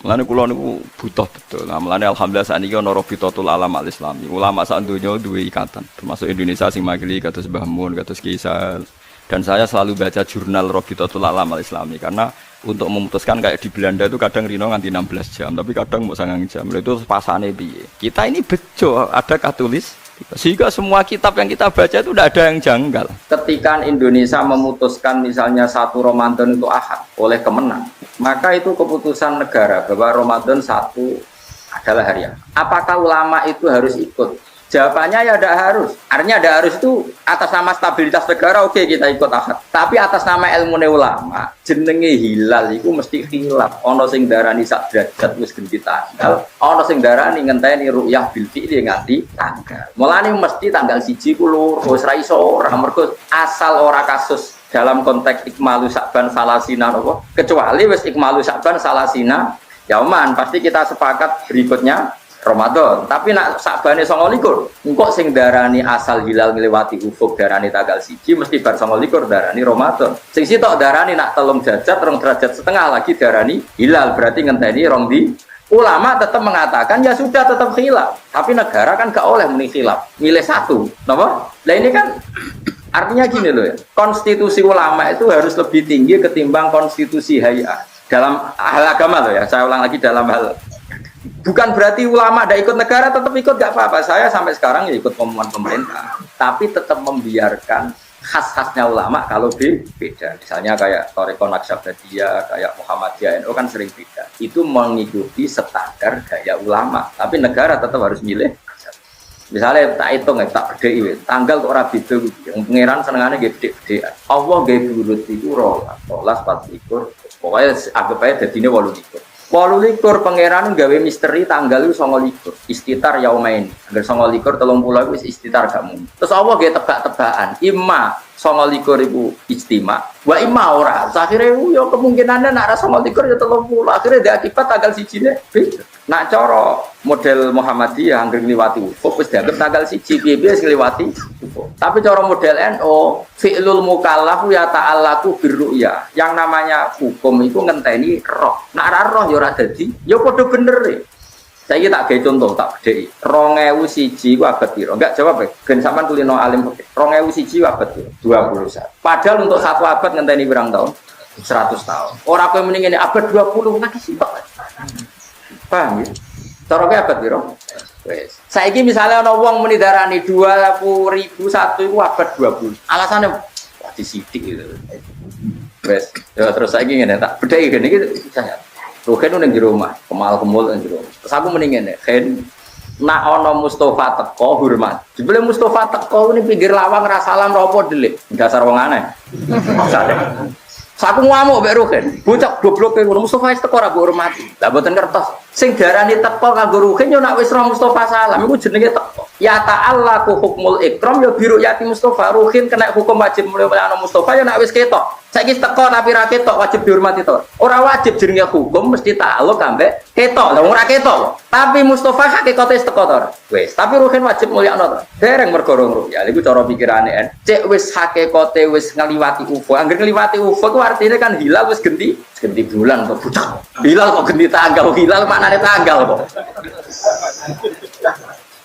Speaker 2: Mulane kula niku butuh betul. Nah, mulane alhamdulillah sakniki ana Rabitatul Alam Al-Islami. Ulama sak donya duwe ikatan, termasuk Indonesia sing makili kados Mbah Mun, kados Kisal. Dan saya selalu baca jurnal Rabitatul Alam Al-Islami karena untuk memutuskan kayak di Belanda itu kadang rino nganti 16 jam, tapi kadang mau 9 jam. Itu pasane piye? Kita ini bejo, ada katulis. Sehingga semua kitab yang kita baca itu tidak ada yang janggal. Ketika Indonesia memutuskan misalnya 1 Ramadan itu Ahad oleh Kemenang, maka itu keputusan negara bahwa Ramadan 1
Speaker 4: adalah hari kiamat. Apakah ulama itu harus ikut? Jawabannya ya tidak harus. Artinya tidak harus itu atas nama stabilitas negara oke, kita ikut akad. Tapi atas nama ilmu ulama jenenge hilal itu mesti khilaf. Ono sing darani sak derajat wis ganti tanggal, ono sing darani ngenteni ru'yah bil fi'li nganti tanggal. Mulane mesti tanggal 1 ku loro wis ra iso ora mergo asal ora kasus dalam konteks ikmalu Sa'ban salasina apa? Kecuali wis ikmalu Sa'ban salasina yauman pasti kita sepakat berikutnya Ramadan, tapi nak Sa'bane 29, engkok sing darani asal hilal ngliwati ufuk darani tanggal 1 mesti bar 29 darani Ramadan. Sing sitok darani nak 3 derajat, 2 derajat setengah lagi darani hilal, berarti ngenteni rong di. Ulama tetap mengatakan ya sudah tetap khilaf, tapi negara kan gak oleh muni khilaf, milih satu, napa? Lah ini kan artinya gini loh ya, konstitusi ulama itu harus lebih tinggi ketimbang konstitusi hay'ah dalam hal agama loh ya, saya ulang lagi dalam hal. Bukan berarti ulama ada ikut negara tetap ikut gak apa-apa. Saya sampai sekarang ya ikut pengumuman pemerintah, tapi tetap membiarkan khas-khasnya ulama kalau beda. Misalnya kayak Thariqah Naqsyabandiyah, kayak Muhammadiyah NU kan sering beda. Itu mengikuti standar gaya ulama, tapi negara tetap harus milih. Misalnya tak hitung ya, tak bedai tanggal kok ora beda yang pangeran senengane gede-gedean. Allah gawe burut iku 12 14. Pokoknya anggap aja dadine 18. 18 pangeran gawe misteri tanggal itu 29 istitar yaumain. Agar 29 30 wis istitar kamu. Terus Allah gawe tebak-tebakan. Imma 29 iku ijtima, wa imma ora. Akhire yo kemungkinannya nak ra 29 ya 30. Akhire diakibat tanggal 1-ne beda. Nak cara model Muhammadiyah anggere ngliwati ufuk wis dianggap tanggal 1 piye-piye wis ngliwati ufuk. Tapi cara model NU fi'lul mukallaf ya ta'allaqu birru'ya. Yang namanya hukum itu ngenteni roh. Nak ra roh ya ora dadi, ya padha bener e. Saiki tak gawe contoh tak bedheki. 2001 ku abad piro? Enggak jawab ya. Ben sampean kulino alim fikih. 2001 ku abad piro? 21. Padahal untuk satu abad ngenteni pirang tahun? 100 tahun. Ora kowe mending ngene abad 20 lagi sitok. Paham ya? Cara kowe abad piro? Wes. Saiki misalnya ana wong muni darani 20.001 iku abad 20. Alasane wah disidik gitu. Wes. Ya terus saiki ngene tak bedheki ngene iki saya. Ruhen nang jero omah, kemal-kemul nang jero. Terus aku muni ngene, "Hen, nak ana Mustofa teko hormat." Jebule Mustofa teko ning pinggir lawang ra salam ropo delik. Dasar wong aneh. Saku ngamuk mbek Ruhen. Bocah gobloke ngono Mustofa wis teko ora mbok hormati. Lah mboten kertos. Sing darani teko kanggo Ruhen yo nak wis roh Mustofa salam iku jenenge teko. Ya ta'allaqu hukmul ikram ya biru yati Mustofa. Ruhen kena hukum wajib mulai ana Mustofa yo nak wis ketok. Saiki teko tapi ra ketok wajib dihormati to. Ora wajib jenenge hukum mesti ta'alluq ambek ketok. Lah ora ketok. Tapi Mustofa hakikate teko to. Wis, tapi Ruhen wajib mulyakno to. Dereng mergo rong ya iku cara pikirane cek wis hakikate wis ngliwati ufuk. Angger ngliwati ufuk ku artine kan hilal wis genti bulan to bucak. Hilal kok genti tanggal, hilal maknane tanggal kok.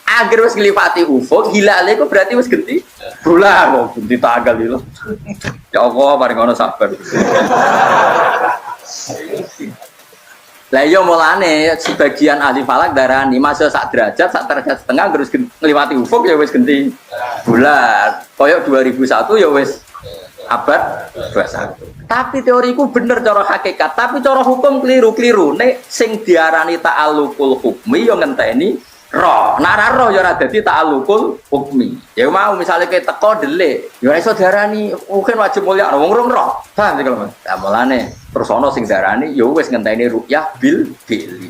Speaker 4: Angger wis ngliwati ufuk, hilale ku berarti wis genti bulan kok genti tanggal hilal. Ya Allah, mari ngono sabar. Lah iya mulane sebagian ahli falak darani masa sak derajat setengah terus ngliwati ufuk ya wis genti bulan. Koyok 2001 ya wis abad 21. Tapi teoriku bener cara hakikat, tapi cara hukum keliru-keliru. Nek sing diarani ta'alluqul hukmi yo ngenteni roh. Nek ora roh ya ora dadi ta'alluqul hukmi. Ya mau misale kowe teko delik, ya ora iso diarani mungkin wajib mulya wong rong roh. Paham iki lho Mas? Lah mulane terus ana sing diarani ya wis ngenteni ru'yah bil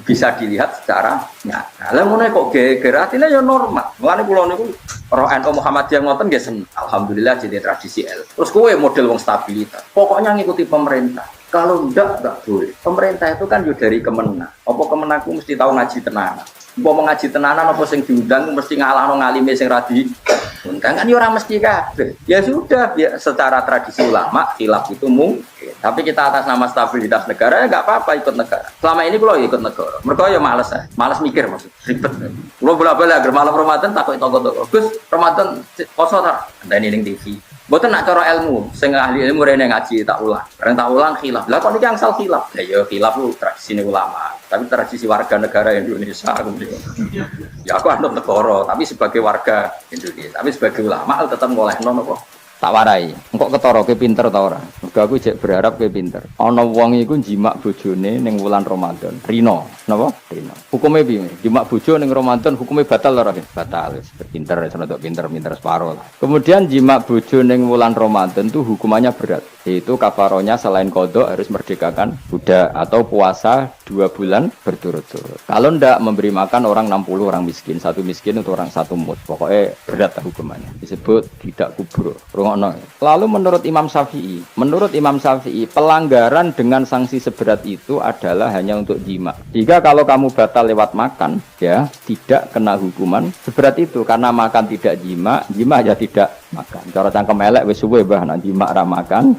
Speaker 4: bisa dilihat secara nyata. Lah ngono kok geger atine ya normal. Mulane kula niku roh NU Muhammadiyah ngoten nggih seneng. Alhamdulillah jadi tradisi L. Terus kowe model wong stabilitas. Pokoknya ngikuti pemerintah. Kalau enggak boleh. Pemerintah itu kan yo dari Kemenak. Apa Kemenakku mesti tahu ngaji tenanan. Apa mengaji tenanan apa sing diundang mesti ngalahno ngalime sing ra diundang kan yo ora mesti kabeh. Ya sudah, secara tradisi ulama khilaf itu mungkin. Tapi kita atas nama stabilitas negara ya enggak apa-apa ikut negara. Selama ini kula ikut negara. Mergo ya males ya. Males mikir maksud. Ribet. Kula bola-bola agar malam Ramadan takut toko-toko. Gus, Ramadan poso ta? Ndani ning TV. Mboten nak cara ilmu, sing ahli ilmu rene ngaji tak ulang. Bareng tak ulang khilaf. Lah kok niki angsal khilaf? Lah ya khilaf lu tradisi ulama, tapi tradisi warga negara Indonesia kemudian. Ya aku anut negara, tapi sebagai warga Indonesia, tapi sebagai ulama tetap ngolehno napa? Tak warai. Engko ketara ke pinter ta ora?
Speaker 2: mergo aku jek berharap kowe pinter. Ana wong iku njimak bojone ning wulan Ramadan. Rino, napa? Rino. Hukume piye? Njimak bojo ning Ramadan hukume batal ora? Batal. Pinter rada pinter separo. Kemudian njimak bojo ning wulan Ramadan tuh hukumannya berat. Yaitu kafarohnya selain kodok harus merdekakan budak atau puasa 2 bulan berturut-turut. Kalau ndak memberi makan orang 60 orang miskin, satu miskin untuk orang satu mut. Pokoknya berat hukumannya. Disebut tidak kubur. Rungokno. Lalu menurut Imam Syafi'i, pelanggaran dengan sanksi seberat itu adalah hanya untuk jima. Jika kalau kamu batal lewat makan, ya tidak kena hukuman seberat itu karena makan tidak jima aja tidak makan. Cara cangkem elek wis suwe bah nang jima ra makan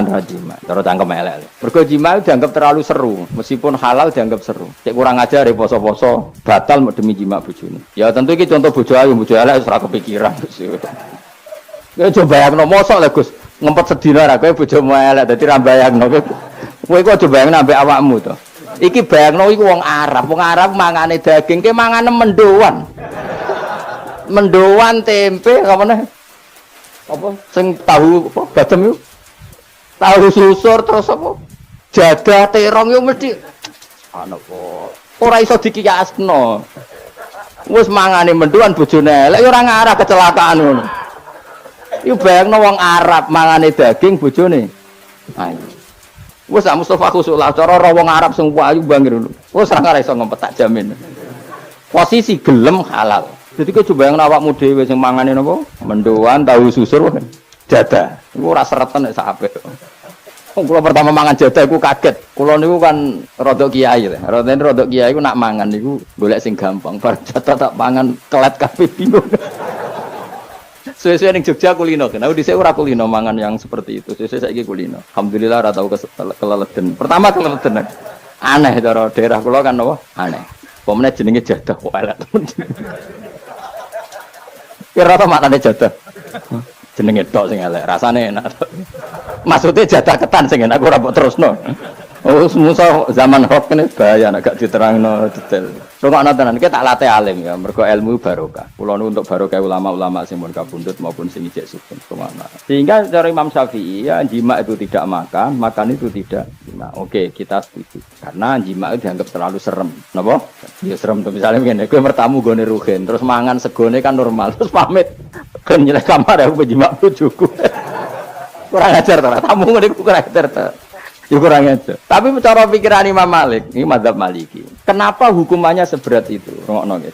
Speaker 2: ra jima. Cara cangkem elek. Mergo jima dianggap terlalu seru, meskipun halal dianggap seru. Cek kurang ajar poso-poso batal demi jima bojone. Ya tentu iki contoh bojo ayu, bojo elek wis ora kepikiran. Ya coba bayangno mosok lho Gus, ngempet sedina ra kowe bojomu elek dadi ra bayangno kowe kok coba bayangno ambek awakmu to. Iki bayangno iku wong Arab mangane daging ke mangane mendoan. Mendoan tempe apa meneh? Apa sing tahu apa badem yo? Tahu susur terus apa? Jadah terong yo mesti ana apa? Ora iso dikiyasno. Wis mangane mendoan bojone elek yo ora ngarah kecelakaan ngono. Iku bayangno wong Arab mangane daging bojone. Ayo. Wes sak Mustofa khusulah cara wong Arab sing ayu bangir ngono. Wes ora iso ngempet tak jamin. Posisi gelem halal. Jadi kok coba yang awakmu dhewe sing mangane napa? Mendoan, tahu susur, jadah. Iku ora sereten nek sak apik. Kula pertama mangan jadah iku kaget. Kula niku kan rada kiai lho. Rada kiai iku nak mangan niku golek sing gampang. Bar jadah tak pangan kelet kabeh bingung. Sesuai ning Jogja kulino kan. Aku dhisik ora kulino mangan yang seperti itu. Sesuai saiki kulino. Alhamdulillah ora tau keleleden. Pertama keleleden. Aneh cara daerah kula kan apa? Aneh. Pomene jenenge jadah kok elek. Kira apa maknane jadah? Jenenge tok sing elek, rasane enak. Maksudnya jadah ketan sing enak ora mbok terusno. Oh, musuh zaman hoax kene bahaya nek gak diterangno detail. Rungokno tenan iki tak latih alim ya, mergo ilmu barokah. Kula nu untuk barokah ulama-ulama sing mun kabundut maupun sing ijek sugeng kemana. Sehingga cara Imam Syafi'i ya jima itu tidak makan itu tidak jima. Oke, kita setuju. Karena jima itu dianggap terlalu serem. Napa? Ya serem tuh misalnya ngene, kowe mertamu gone rugen, terus mangan segone kan normal, terus pamit kan nyelek kamar aku jima bojoku. Kurang ajar to, tamu ngene kurang ajar to. Ya kurang aja. Tapi cara pikiran Imam Malik, ini mazhab Maliki. Kenapa hukumannya seberat itu?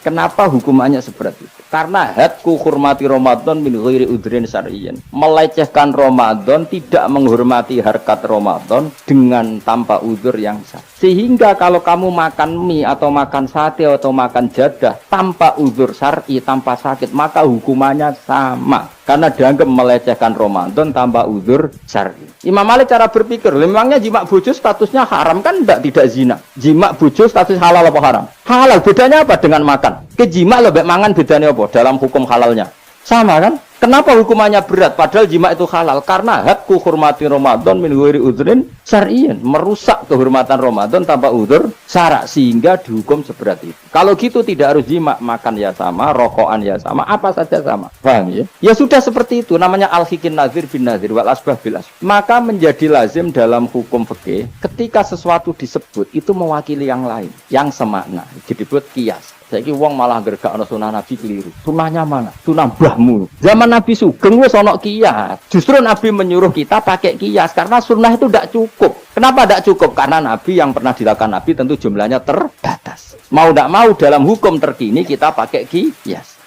Speaker 2: Kenapa hukumannya seberat itu? Karena hadku hurmati Ramadan min ghairi udrin syar'iyyan. Melecehkan Ramadan, tidak menghormati harkat Ramadan dengan tanpa udzur yang sah. Sehingga kalau kamu makan mie atau makan sate atau makan jadah tanpa udzur syar'i, tanpa sakit, maka hukumannya sama. Karena dianggap melecehkan Ramadan tanpa udzur syar'i. Imam Malik cara berpikir, memangnya jima bojo statusnya haram kan tidak zina. Jima bojo status halal apa haram? Halal, bedanya apa dengan makan? Kejima lebih mangan bedanya apa dalam hukum halalnya? Sama kan? Kenapa hukumannya berat padahal jima itu halal? Karena hadku hormati Ramadan min ghairi udhrin syar'iyyan, merusak kehormatan Ramadan tanpa udzur syara' sehingga dihukum seberat itu. Kalau gitu tidak harus jima, makan ya sama, rokokan ya sama, apa saja sama. Paham ya? Ya sudah seperti itu, namanya al-hikin nazir bin nazir wal asbah bil asbah. Maka menjadi lazim dalam hukum fikih ketika sesuatu disebut itu mewakili yang lain, yang semakna. Disebut qiyas. Saiki wong malah gergakno sunah Nabi keliru. Sunahnya mana? Sunah mbahmu. Zaman Nabi Sugeng wis ana qiyas. Justru Nabi menyuruh kita pakai qiyas karena sunnah itu tidak cukup. Kenapa tidak cukup? Karena Nabi yang pernah dilakukan Nabi tentu jumlahnya terbatas. Mau tidak mau dalam hukum terkini kita pakai qiyas.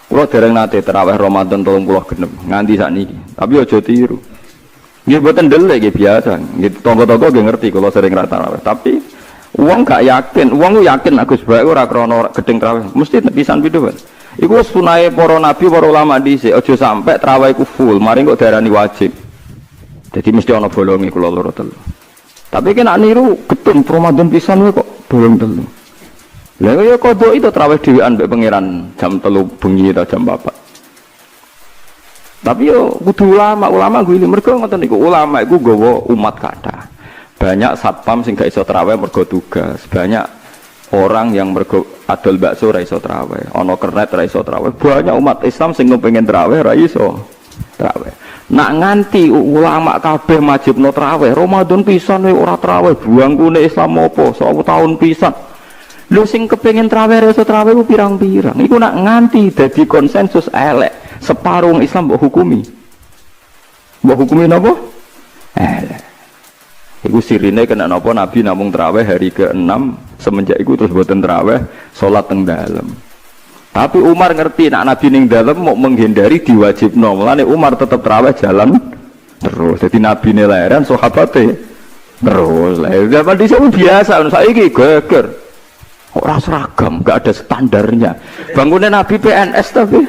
Speaker 2: Kula dereng nate tarawih Ramadan 30 genep nganti sakniki. Tapi aja tiru. Nggih mboten ndelek nggih biasa. Nggih tangga-tangga nggih ngerti kula sering ra tarawih. Tapi uang gak yakin, uang yakin Agus bae ora krana gedeng traweh. Mesti pisan pindho, Pak. Iku sunahe para nabi, para ulama dhisik, aja sampe traweh iku full, mari kok diarani wajib. Jadi mesti ana bolonge kula loro telu. Tapi kena niru gedeng Ramadan pisan kok bolong telu. Lah ya kodho itu traweh dhewean mbek pangeran jam 3 bengi ta jam 4. Tapi yo kudu ulama kuwi mergo ngoten niku ulama iku nggawa umat kathah. Banyak satpam sing gak iso traweh mergo tugas. Banyak orang yang mergo adol bakso ra iso traweh, ana kernet ra iso traweh. Banyak umat Islam sing kepengin traweh ra iso traweh. Nak nganti ulama kabeh majibno traweh, Ramadan pisan ora traweh, buangkune Islam apa 1000 tahun pisan. Lho sing kepengin traweh iso traweh ku pirang-pirang. Iku nak nganti dadi konsensus elek, separuh Islam mbok hukumi. Mbok hukumi napa? Elek. Iku sirine kena napa Nabi namung traweh hari ke-6 semenjak iku terus boten traweh salat teng dalem. Tapi Umar ngerti nak Nabi ning dalem mau menghindari diwajibno. Mulane Umar tetap traweh jalan terus. Jadi Nabi ne leren sahabate terus. Lah zaman dhisik biasa saiki geger. Ora seragam, enggak ada standarnya. Bangunnya Nabi PNS tapi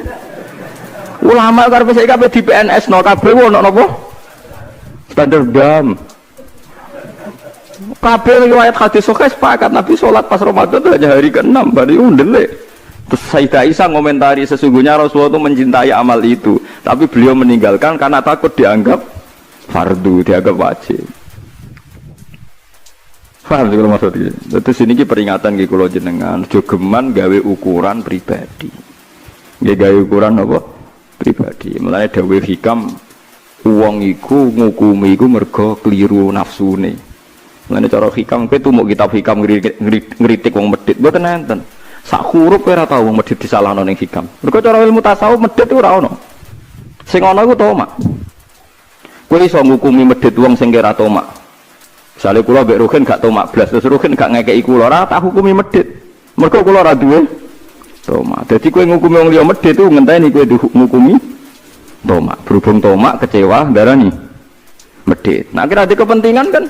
Speaker 2: ulama karep saiki kabeh di PNS no kabeh ono napa? Standar dam. Kabeh riwayat hadis sahih sepakat Nabi sholat pas Ramadan itu hanya hari ke-6 bari undelik. Terus Sayyidah Aisyah ngomentari sesungguhnya Rasulullah itu mencintai amal itu, tapi beliau meninggalkan karena takut dianggap fardu, dianggap wajib. Paham sih kalau maksudnya? Terus ini peringatan ke kulo jenengan, jogeman gawe ukuran pribadi. Nggih gawe ukuran apa? Pribadi. Mulane dawuh hikam wong iku ngukumi iku mergo keliru nafsune. Mulane cara hikam kowe tumuk kitab hikam ngritik wong medhit mboten enten. Sak huruf ora tau wong medhit disalahno ning hikam. Mergo cara ilmu tasawuf medhit ora ono. Sing ana iku tomak. Kowe iso ngukumi medhit wong sing ora tomak. Misale kula mbek Ruhin gak tomak blas, terus Ruhin gak ngekeki kula, ora tak hukumi medhit. Mergo kula ora duwe tomak. Dadi kowe ngukumi wong liya medhit itu ngenteni kowe ngukumi tomak. Berhubung tomak kecewa darani medhit. Nah kira ada kepentingan kan?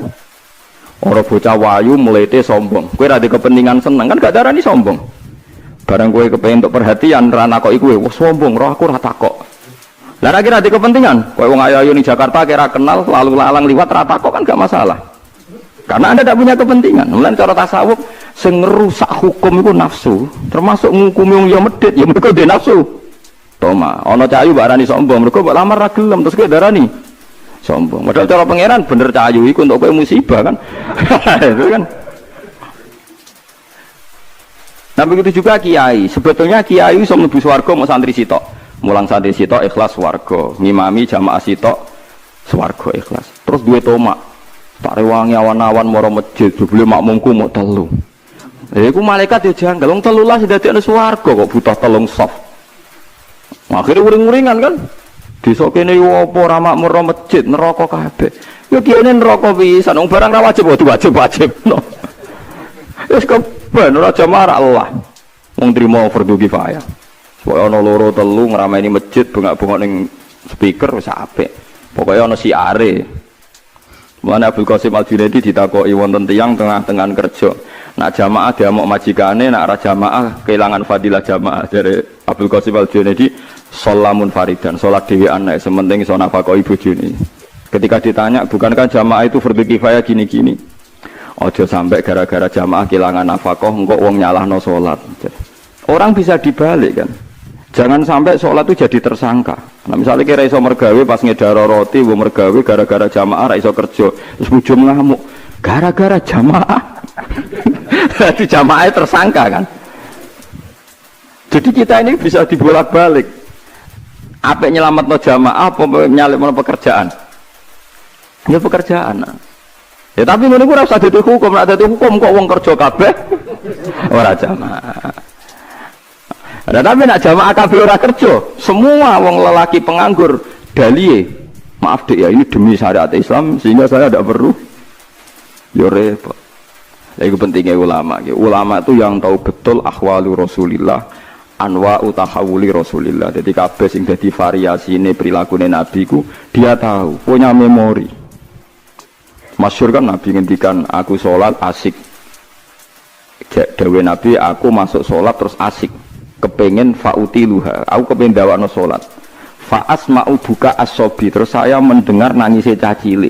Speaker 2: Orang bocah wayu melete sombong. Kowe ra ada kepentingan seneng kan gak darani sombong. Barang kowe kepengin untuk perhatian ra nakoki kowe, wah sombong, roh aku ra takok. Lah ra kira ada kepentingan. Kowe wong ayu-ayu ning Jakarta kira kenal lalu lalang liwat ra takok kan gak masalah. Karena Anda tidak punya kepentingan. Mulane cara tasawuf sing ngerusak hukum itu nafsu, termasuk ngukumi wong ya medhit, ya mergo dhe nafsu. Toma, ana cahayu mbak arani sombong, mergo mbok lamar ra gelem terus kowe darani sombong. Padahal cara pangeran bener cahayu iku untuk kowe musibah kan. Itu kan. Nah begitu juga kiai. Sebetulnya kiai iso mlebu swarga mau santri sitok. Mulang santri sitok ikhlas swarga, ngimami jamaah sitok swarga ikhlas. Terus duwe tomak. Tak rewangi awan-awan moro masjid, jebule makmumku mau telu. Iku malaikat yo janggal, wong 13 dadekne swarga kok butuh telung soft. Akhire uring-uringan kan. Desa kene yo apa ora makmur masjid, neraka kabeh. Yo kene neraka pisan, wong barang ra wajib wajib-wajibno. Wis keben ora jamaah Allah. Wong trimo fardhu kifayah. Pokoke ana loro telu ngrameni masjid bengak-bengok ning speaker wis apik. Pokoke ana siare. Mulane Abdul Qasim Al-Junaidi ditakoki wonten tiyang tengah-tengah kerja. Nak jamaah diamuk majikane, nak ora jamaah kehilangan fadilah jamaah. Dari Abdul Qasim Al-Junaidi sholamun faridan, salat dhewean nek sementing iso nafkahi bojone. Ketika ditanya, bukankah jamaah itu fardhu kifayah gini-gini? Ojo sampai gara-gara jamaah kehilangan nafkah engko wong nyalahno salat. Orang bisa dibalik kan. Jangan sampai sholat itu jadi tersangka. Nah misalnya kira iso mergawe pas ngedaro roti, bu mergawe gara-gara jamaah ra iso kerja, terus bujum ngamuk, gara-gara jamaah. Jadi jamaahnya tersangka kan. Jadi kita ini bisa dibolak-balik. Apa nyelametno jamaah, apa nyelametno pekerjaan? Ya pekerjaan. Ya tapi ngono ku ora usah dadi hukum, nek dadi hukum kok wong kerja kabeh ora jamaah. Ada tapi nak jamaah kabeh ora kerja, semua wong lelaki penganggur dalie. Maaf dek ya, ini demi syariat Islam sehingga saya tidak perlu. Yo repot. Lah iku pentingnya ulama. Ulama itu yang tahu betul ahwalu Rasulillah, anwa utahawuli Rasulillah. Jadi kabeh sing dadi variasine prilakune Nabi ku dia tahu, punya memori. Masyhur kan Nabi ngendikan aku sholat asik. Dawe Nabi aku masuk sholat terus asik. Kepengen fautiluha, aku kepengen dawakno salat. Fa asma'u buka as-sobi, terus saya mendengar nangisnya cah cilik.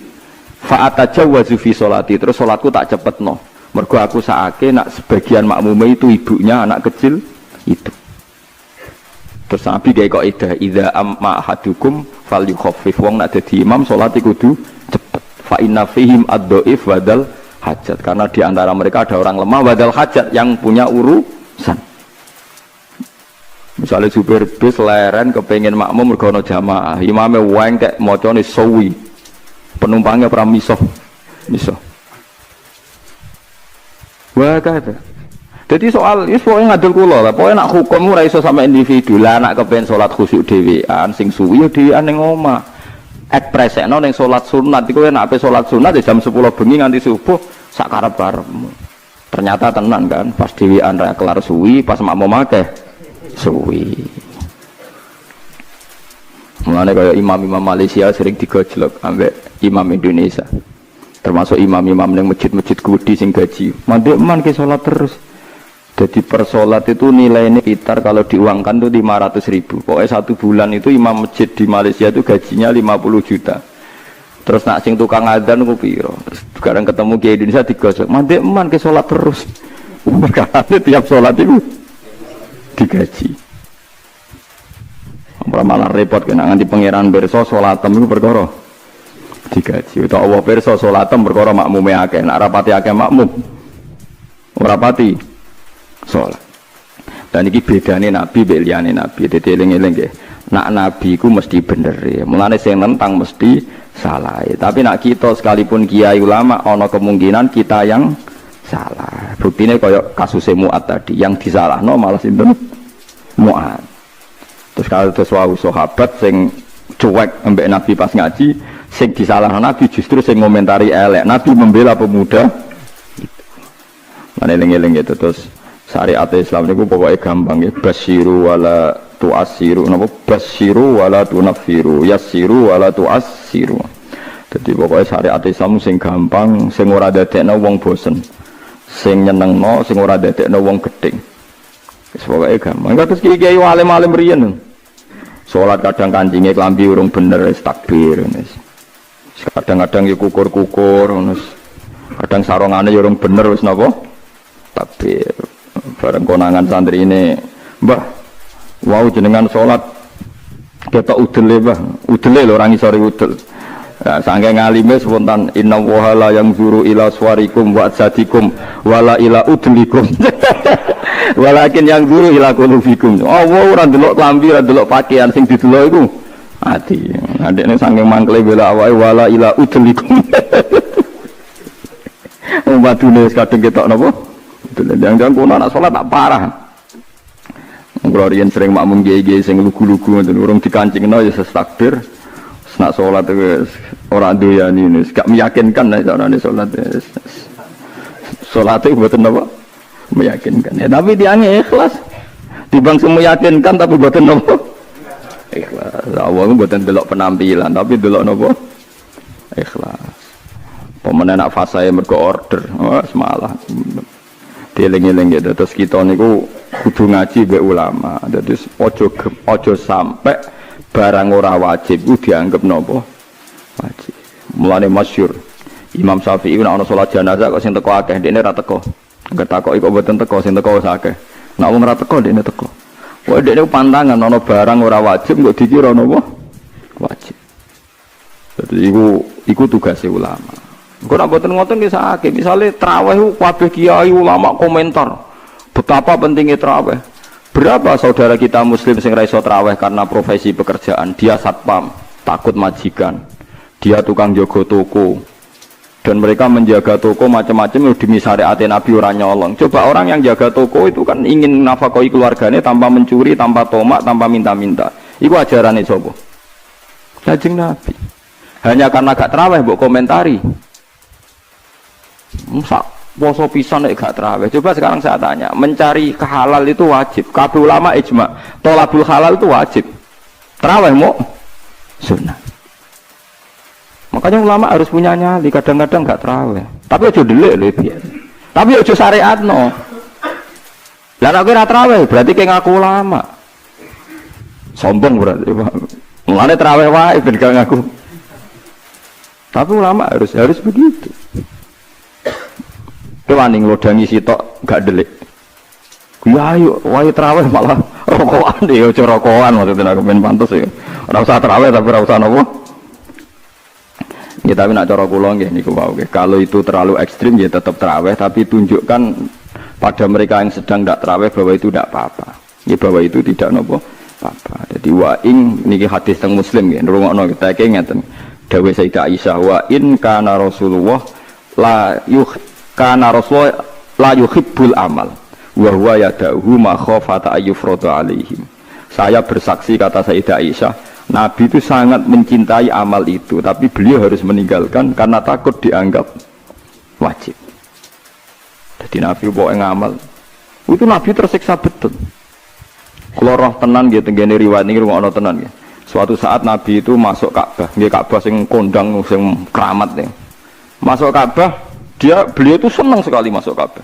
Speaker 2: Fa atajawwazu fi sholati, terus salatku tak cepetno. Mergo aku saake nak sebagian makmume itu ibunya anak kecil itu. Terus Nabi gawe kaidah idza amma ahadukum falyukhaffif, wong nak dadi imam salat iku kudu cepet. Fa inna fihim ad-dhaif wadal hajat, karena di antara mereka ada orang lemah wadal hajat yang punya urusan. Misalnya supir bis leren kepengen makmum mergo ana jamaah, imame wengkek macane suwi. Penumpangnya pra miso. Wah kata. Jadi soal ini pokoknya ngadil kula lah. Pokoknya nak hukum ora iso sama individu lah. Nak kepen sholat khusyuk dhewean sing suwi ya dhewean ning omah. Ekspresekno ning sholat sunat iku nek ape sholat sunat jam 10 bengi nganti subuh sak karep-karepmu. Ternyata tenan kan pas dhewean ra kelar suwi, pas makmum akeh suwi. Mulane kaya imam-imam Malaysia sering digojlok ambek imam Indonesia. Termasuk imam-imam yang masjid-masjid gede sing gaji. Mandek man ke sholat terus. Jadi per sholat itu nilainya sekitar kalau diuangkan itu 500.000. Pokoknya 1 bulan itu imam masjid di Malaysia itu gajinya 50 juta. Terus nak sing tukang adzan ku piro. Terus sekarang ketemu Kiai Indonesia digosok. Mandek man ke sholat terus. Karena tiap sholat itu digaji. Malah repot kena nganti pangeran berso sholatem itu perkara digaji. Utawa Allah berso sholatem perkara makmume akeh. Nak rapati akeh makmum. Ora pati sholat. Dan ini bedane nabi mbek liyane nabi. Dadi eling-eling nggih. Nak nabi ku mesti bener ya. Mulane sing nentang mesti salah. Tapi nak kita sekalipun kiai ulama ana kemungkinan kita yang salah. Buktine kaya kasus Mu'ad tadi, yang disalahno malah sinten? Mu'ad. Terus kalau sesuatu sahabat sing cuek ambek nabi pas ngaji, sing disalahno nabi justru sing ngomentari elek. Nabi membela pemuda. Mana eling-eling gitu. Terus syariat Islam itu pokoknya gampang ya. Basyiru wala tu'assiru. Napa? Basyiru wala tunaffiru. Yassiru wala tu'assiru. Jadi pokoknya syariat Islam sing gampang, sing ora dadekno wong bosen. Sing nyenengno, sing ora dadekno wong gedeng. Wis pokoke gampang. Kados kiai alim-alim riyen. Salat kadang kancinge klambi urung bener wis takbir wis. Kadang-kadang ya kukur-kukur wis. Kadang sarongane ya urung bener wis napa? Takbir. Bareng konangan santri ini, Mbah, wow jenengan sholat ketok udele, Mbah, udele lho orang isori udel. Nah, saking ngalime spontan inna wahala yang zuru ila suarikum wa ajadikum wala ila udlikum. Walakin yang zuru ila qulubikum. Allah ora ndelok klambi, ora ndelok pakaian sing didelok iku ati. Adekne saking mangkle bela awake wala ila udlikum. Umatune kadung ketok napa? Jangan-jangan kono anak sholat tak parah. Nglorian sering makmum kiai-kiai sing lugu-lugu ngoten urung dikancingno ya takbir. Nak sholat wis ora doyani wis gak meyakinkan nek carane sholat wis. Salate mboten napa? Meyakinkan. Ya tapi diange ikhlas. Dibang meyakinkan tapi mboten napa? Ikhlas. Allah mboten delok penampilan tapi delok napa? Ikhlas. Pemene nak fasae mergo order. Oh, semalah. Dieling-eling gitu. Terus kita niku kudu ngaji mbek ulama. Dadi ojo sampai barang ora wajib ku dianggap napa wajib. Mulane masyhur Imam Syafi'i nek ana salat jenazah kok sing teko akeh dekne ra teko. Angger takoki kok mboten teko sing teko wis akeh. Nek wong ora teko dekne teko. Wae dekne pantangan ana barang ora wajib kok dikira napa wajib. Dadi iku tugase ulama. Kok nek mboten ngoten nggih sakake. Misale traweh kabeh kiai ulama komentar betapa pentingnya traweh. Berapa saudara kita muslim sing ra iso traweh karena profesi pekerjaan? Dia satpam, takut majikan. Dia tukang jaga toko. Dan mereka menjaga toko macam-macam demi syariat Nabi ora nyolong. Coba orang yang jaga toko itu kan ingin nafkahi keluarganya tanpa mencuri, tanpa tomak, tanpa minta-minta. Iku ajarane sapa? Kanjeng Nabi. Hanya karena gak traweh mbok komentari. Musak poso pisan nek gak traweh. Coba sekarang saya tanya, mencari kehalal itu wajib. Kabeh ulama ijma, thalabul halal itu wajib. Traweh mau sunnah. Makanya ulama harus punya nyali, kadang-kadang gak traweh. Tapi aja delik lho biyen. Tapi aja syariatno. Lah nek ora traweh berarti kayak ngaku ulama. Sombong berarti. Mulane traweh wae ben gak ngaku. Tapi ulama harus begitu. Wani nglodangi sitok gak delik. Ya ayo wae traweh malah rokokan ya aja rokokan maksudnya aku ben pantes ya. Ora usah traweh tapi ora usah napa. Ya tapi nak cara kula nggih niku wae. Kalau itu terlalu ekstrim ya tetap traweh tapi tunjukkan pada mereka yang sedang tidak traweh bahwa itu tidak apa-apa. Ya bahwa itu tidak nopo apa. Jadi wa ing niki hadis teng Muslim nggih ngrungokno kita iki ngeten. Dawuh Sayyidah Aisyah wa in kana Rasulullah la yuhibbul amal wa huwa yad'uhu ma khafata ayyufrada alaihim. Saya bersaksi kata Sayyidah Aisyah, Nabi itu sangat mencintai amal itu, tapi beliau harus meninggalkan karena takut dianggap wajib. Jadi Nabi pokoknya ngamal itu Nabi tersiksa betul. Kalau roh tenan gitu, gini riwayat ini rumah tenan gitu. Suatu saat Nabi itu masuk Ka'bah, dia Ka'bah sing kondang, sing keramat nih. Masuk Ka'bah, beliau itu senang sekali masuk Ka'bah,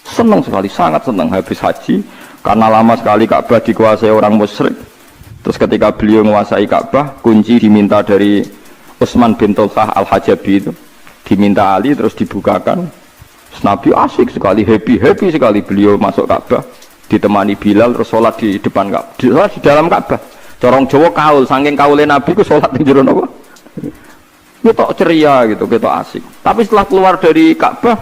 Speaker 2: senang sekali, sangat senang. Habis haji, karena lama sekali Ka'bah dikuasai orang musyrik. Terus ketika beliau menguasai Ka'bah, kunci diminta dari Utsman bin Tulhah al-Hajabi itu, diminta Ali terus dibukakan. Terus Nabi asik sekali, happy sekali beliau masuk Ka'bah. Ditemani Bilal terus sholat di depan Ka'bah, di dalam Ka'bah. Corong Jawa kaul, saking kaulnya Nabi ku sholat di jero napa? Kita ceria gitu, kita asik. Tapi setelah keluar dari Ka'bah,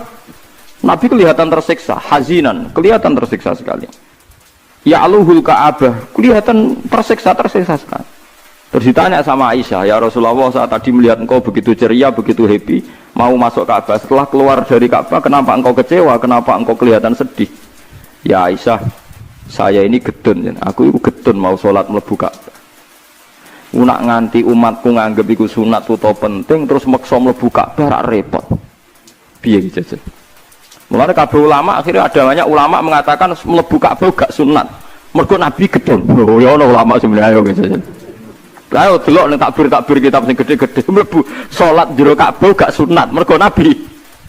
Speaker 2: Nabi kelihatan tersiksa, hazinan, kelihatan tersiksa sekali. Ya aluhul Ka'bah, kelihatan tersiksa sekali. Terus ditanya sama Aisyah, ya Rasulullah, saat tadi melihat engkau begitu ceria, begitu happy, mau masuk Ka'bah. Setelah keluar dari Ka'bah, kenapa engkau kecewa? Kenapa engkau kelihatan sedih? Ya Aisyah, saya ini gedun, aku itu gedun mau sholat mlebu Ka'bah. Nak nganti umatku nganggep iku sunat utawa penting, terus maksa mlebu Ka'bah rak repot. Piye iki jajan? Mulane kabeh ulama akhirnya ada banyak ulama mengatakan mlebu Ka'bah gak sunat. Mergo Nabi gedun. Oh ya ana ulama sebenarnya ayo jajan. Lah yo delok ning takbir kitab sing gede-gede mlebu salat jero Ka'bah gak sunat. Mergo Nabi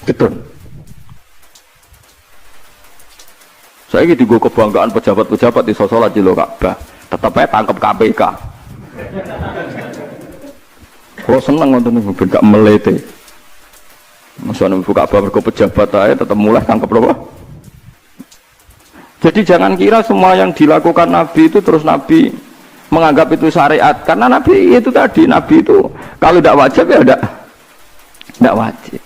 Speaker 2: gedun. Saya gitu gue kebanggaan pejabat-pejabat di sholat di Ka'bah, tetap aja tangkap KPK. Kalau seneng nonton itu gak melete. Maksudnya buka Ka'bah berko pejabat aja tetap mulai tangkap loh. Jadi jangan kira semua yang dilakukan Nabi itu terus Nabi menganggap itu syariat, karena Nabi itu tadi Nabi itu kalau tidak wajib ya tidak wajib.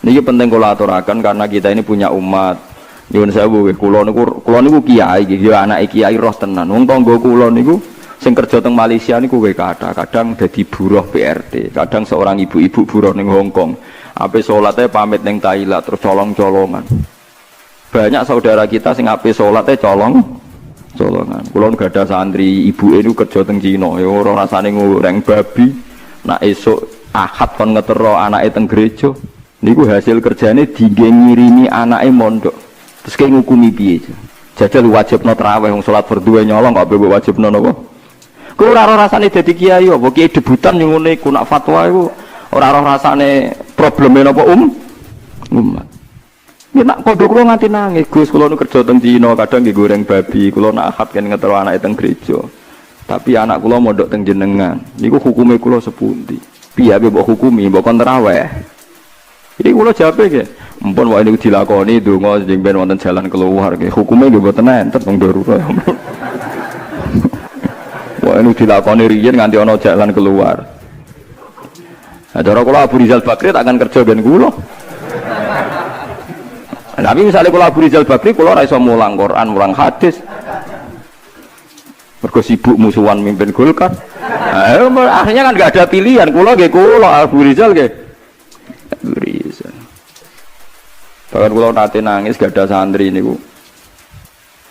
Speaker 2: Ini penting kalau aturakan karena kita ini punya umat. Nyuwun sewu kula niku kiai iki ya anake kiai roh tenan. Wong tangga kula niku sing kerja teng Malaysia niku kadang dadi buruh PRT, kadang seorang ibu-ibu buruh ning Hong Kong. Ape salate pamit ning Thailand terus colong-colongan. Banyak saudara kita sing ape salate colongan. Kula gak ada santri ibuke niku kerja teng Cina, ya ora rasane ngoreng babi. Nak esuk Ahad kon ngetero anake teng gereja. Niku hasil kerjane dingge ngirimi anake mondok. Terus kayak ngukumi piye? Jajal wajibno tarawih wong salat berdua nyolong kok mbok wajibno napa? Ku ora rasane dadi kiai apa kiai debutan yang ngene ku nak fatwa iku ora rasane probleme napa umat. Ya nak kodho kula nganti nangis, Gus kula nu kerja teng Cina, kadang nggih goreng babi, kula nak akad kan ngetero anake teng gereja. Tapi anak kula mondok teng jenengan. Niku hukume kula sepundi? Piye mbok hukumi, mbok kon tarawih. Iki kula jawabe nggih. Mumpun wae niku dilakoni donga sing ben wonten jalan keluar nggih. Hukume nggih mboten enten wong darurat. Wae niku dilakoni riyen nganti ana jalan keluar. Nah, cara kula Abu Rizal Bakri akan kerja ben kula. Tapi misalnya kula Abu Rizal Bakri kula ora iso mulang Quran, mulang hadis. Mergo sibuk musuhan mimpin Golkar. Nah, akhirnya kan enggak ada pilihan. Kula nggih kula Abu Rizal nggih. Abu Rizal. Bahkan kalau nanti nangis gak ada santri ini bu.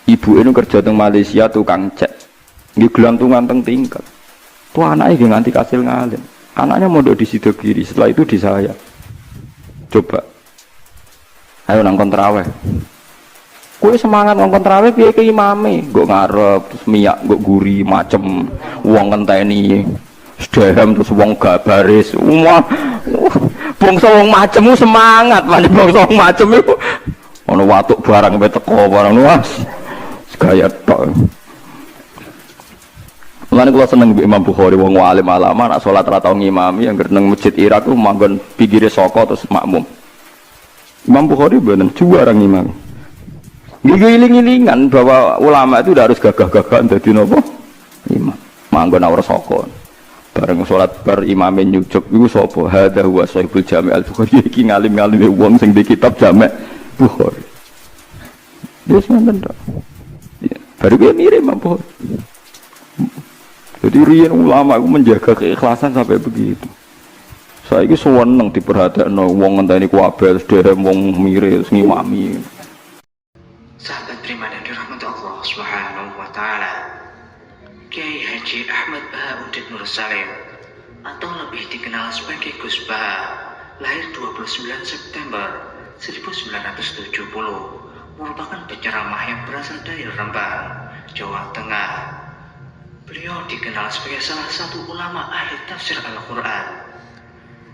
Speaker 2: Ibu ini kerja di Malaysia tukang cek, di gelantungan teng tingkat. Tuh anaknya nganti kasil ngalim. Anaknya mondok di situ kiri. Setelah itu di saya. Coba, ayo nangkon terawih. Kue semangat nangkon terawih piye ke imame. Gue ngarep terus miyak, gue gurih macem uang kenteni. Sedhem terus wong gak baris, wah, bangsa wong macemmu semangat, mana bangsa wong macem itu, ono watuk barang beteko barang luas, gaya tok. Mulane kula seneng Imam Bukhari wong alim alama, nak salat ra tau ngimami, yang nang masjid Irak ku manggon pinggire saka terus makmum. Imam Bukhari bener juara ngimami. Giling-gilingan bahwa ulama itu udah harus gagah-gagahan dadi napa? Imam. Manggon awar saka. Bareng salat bar imame nyucuk iku sapa? Hadza huwa Sahibul Jami' Al-Bukhari iki ngalim-ngalime wong sing di kitab Jami' Bukhari. Wis ngoten tok. Baru gue mirip apa? Jadi riyen ulama itu menjaga keikhlasan sampai begitu. Saya itu seneng diperhatekno wong ngenteni kuwabe terus derem wong mirip ngimami.
Speaker 1: Sahabat prima dan dirahmati Allah Subhanahu wa taala. Kiai Haji Ahmad Bahauddin Nur Salim atau lebih dikenal sebagai Gus Baha, lahir 29 September 1970, merupakan penceramah yang berasal dari Rembang, Jawa Tengah. Beliau dikenal sebagai salah satu ulama ahli tafsir Al-Quran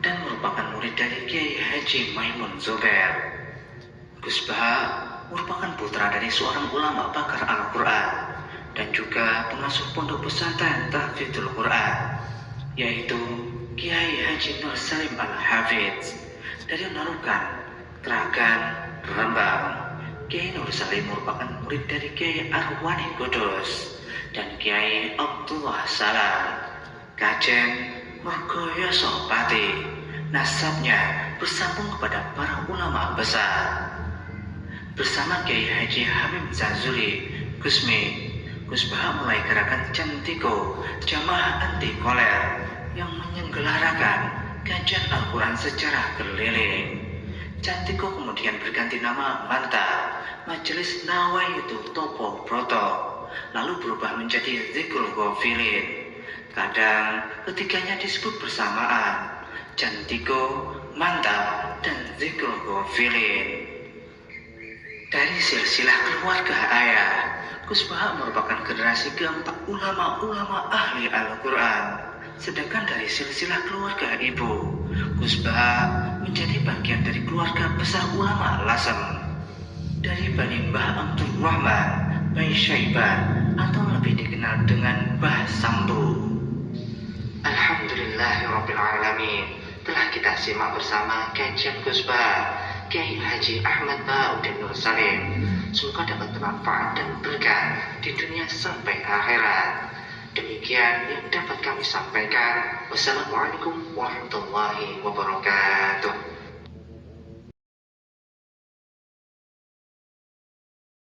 Speaker 1: dan merupakan murid dari Kiai Haji Maimun Zubair. Gus Baha merupakan putra dari seorang ulama pakar Al-Quran dan juga pengasuh pondok pesantren Tahfidzul Quran, yaitu Kiai Haji Nur Salim Al-Hafidz dari Narukan, Teragan, Rembang. Kiai Nur Salim merupakan murid dari Kiai Arwani Kudus dan Kiai Abdullah Salam, Kajen Mergoyoso Pati. Nasabnya bersambung kepada para ulama besar. Bersama Kiai Haji Habib Zazuli, Gusmi, Gus Baha mulai gerakan Cantiko, jamaah anti koler yang menyelenggarakan kajian Al-Quran secara keliling. Cantiko kemudian berganti nama Manta, Majelis Nawaitu Topo Broto, lalu berubah menjadi Zikrul Ghafilin. Kadang ketiganya disebut bersamaan, Cantiko, Manta, dan Zikrul Ghafilin. Dari silsilah keluarga ayah, Gus Baha merupakan generasi keempat ulama-ulama ahli Al-Quran. Sedangkan dari silsilah keluarga ibu, Gus Baha menjadi bagian dari keluarga besar ulama Lasem. Dari Bani Mbah Abdul Rahman, Bai Syaiban, atau lebih dikenal dengan Mbah Sambu. Alhamdulillahirrabbilalamin. Telah kita simak bersama kajian Gus Baha, Kiai Haji Ahmad Bahauddin Nur Salim. Semoga dapat bermanfaat dan berkah di dunia sampai akhirat. Demikian yang dapat kami sampaikan. Wassalamualaikum warahmatullahi wabarakatuh.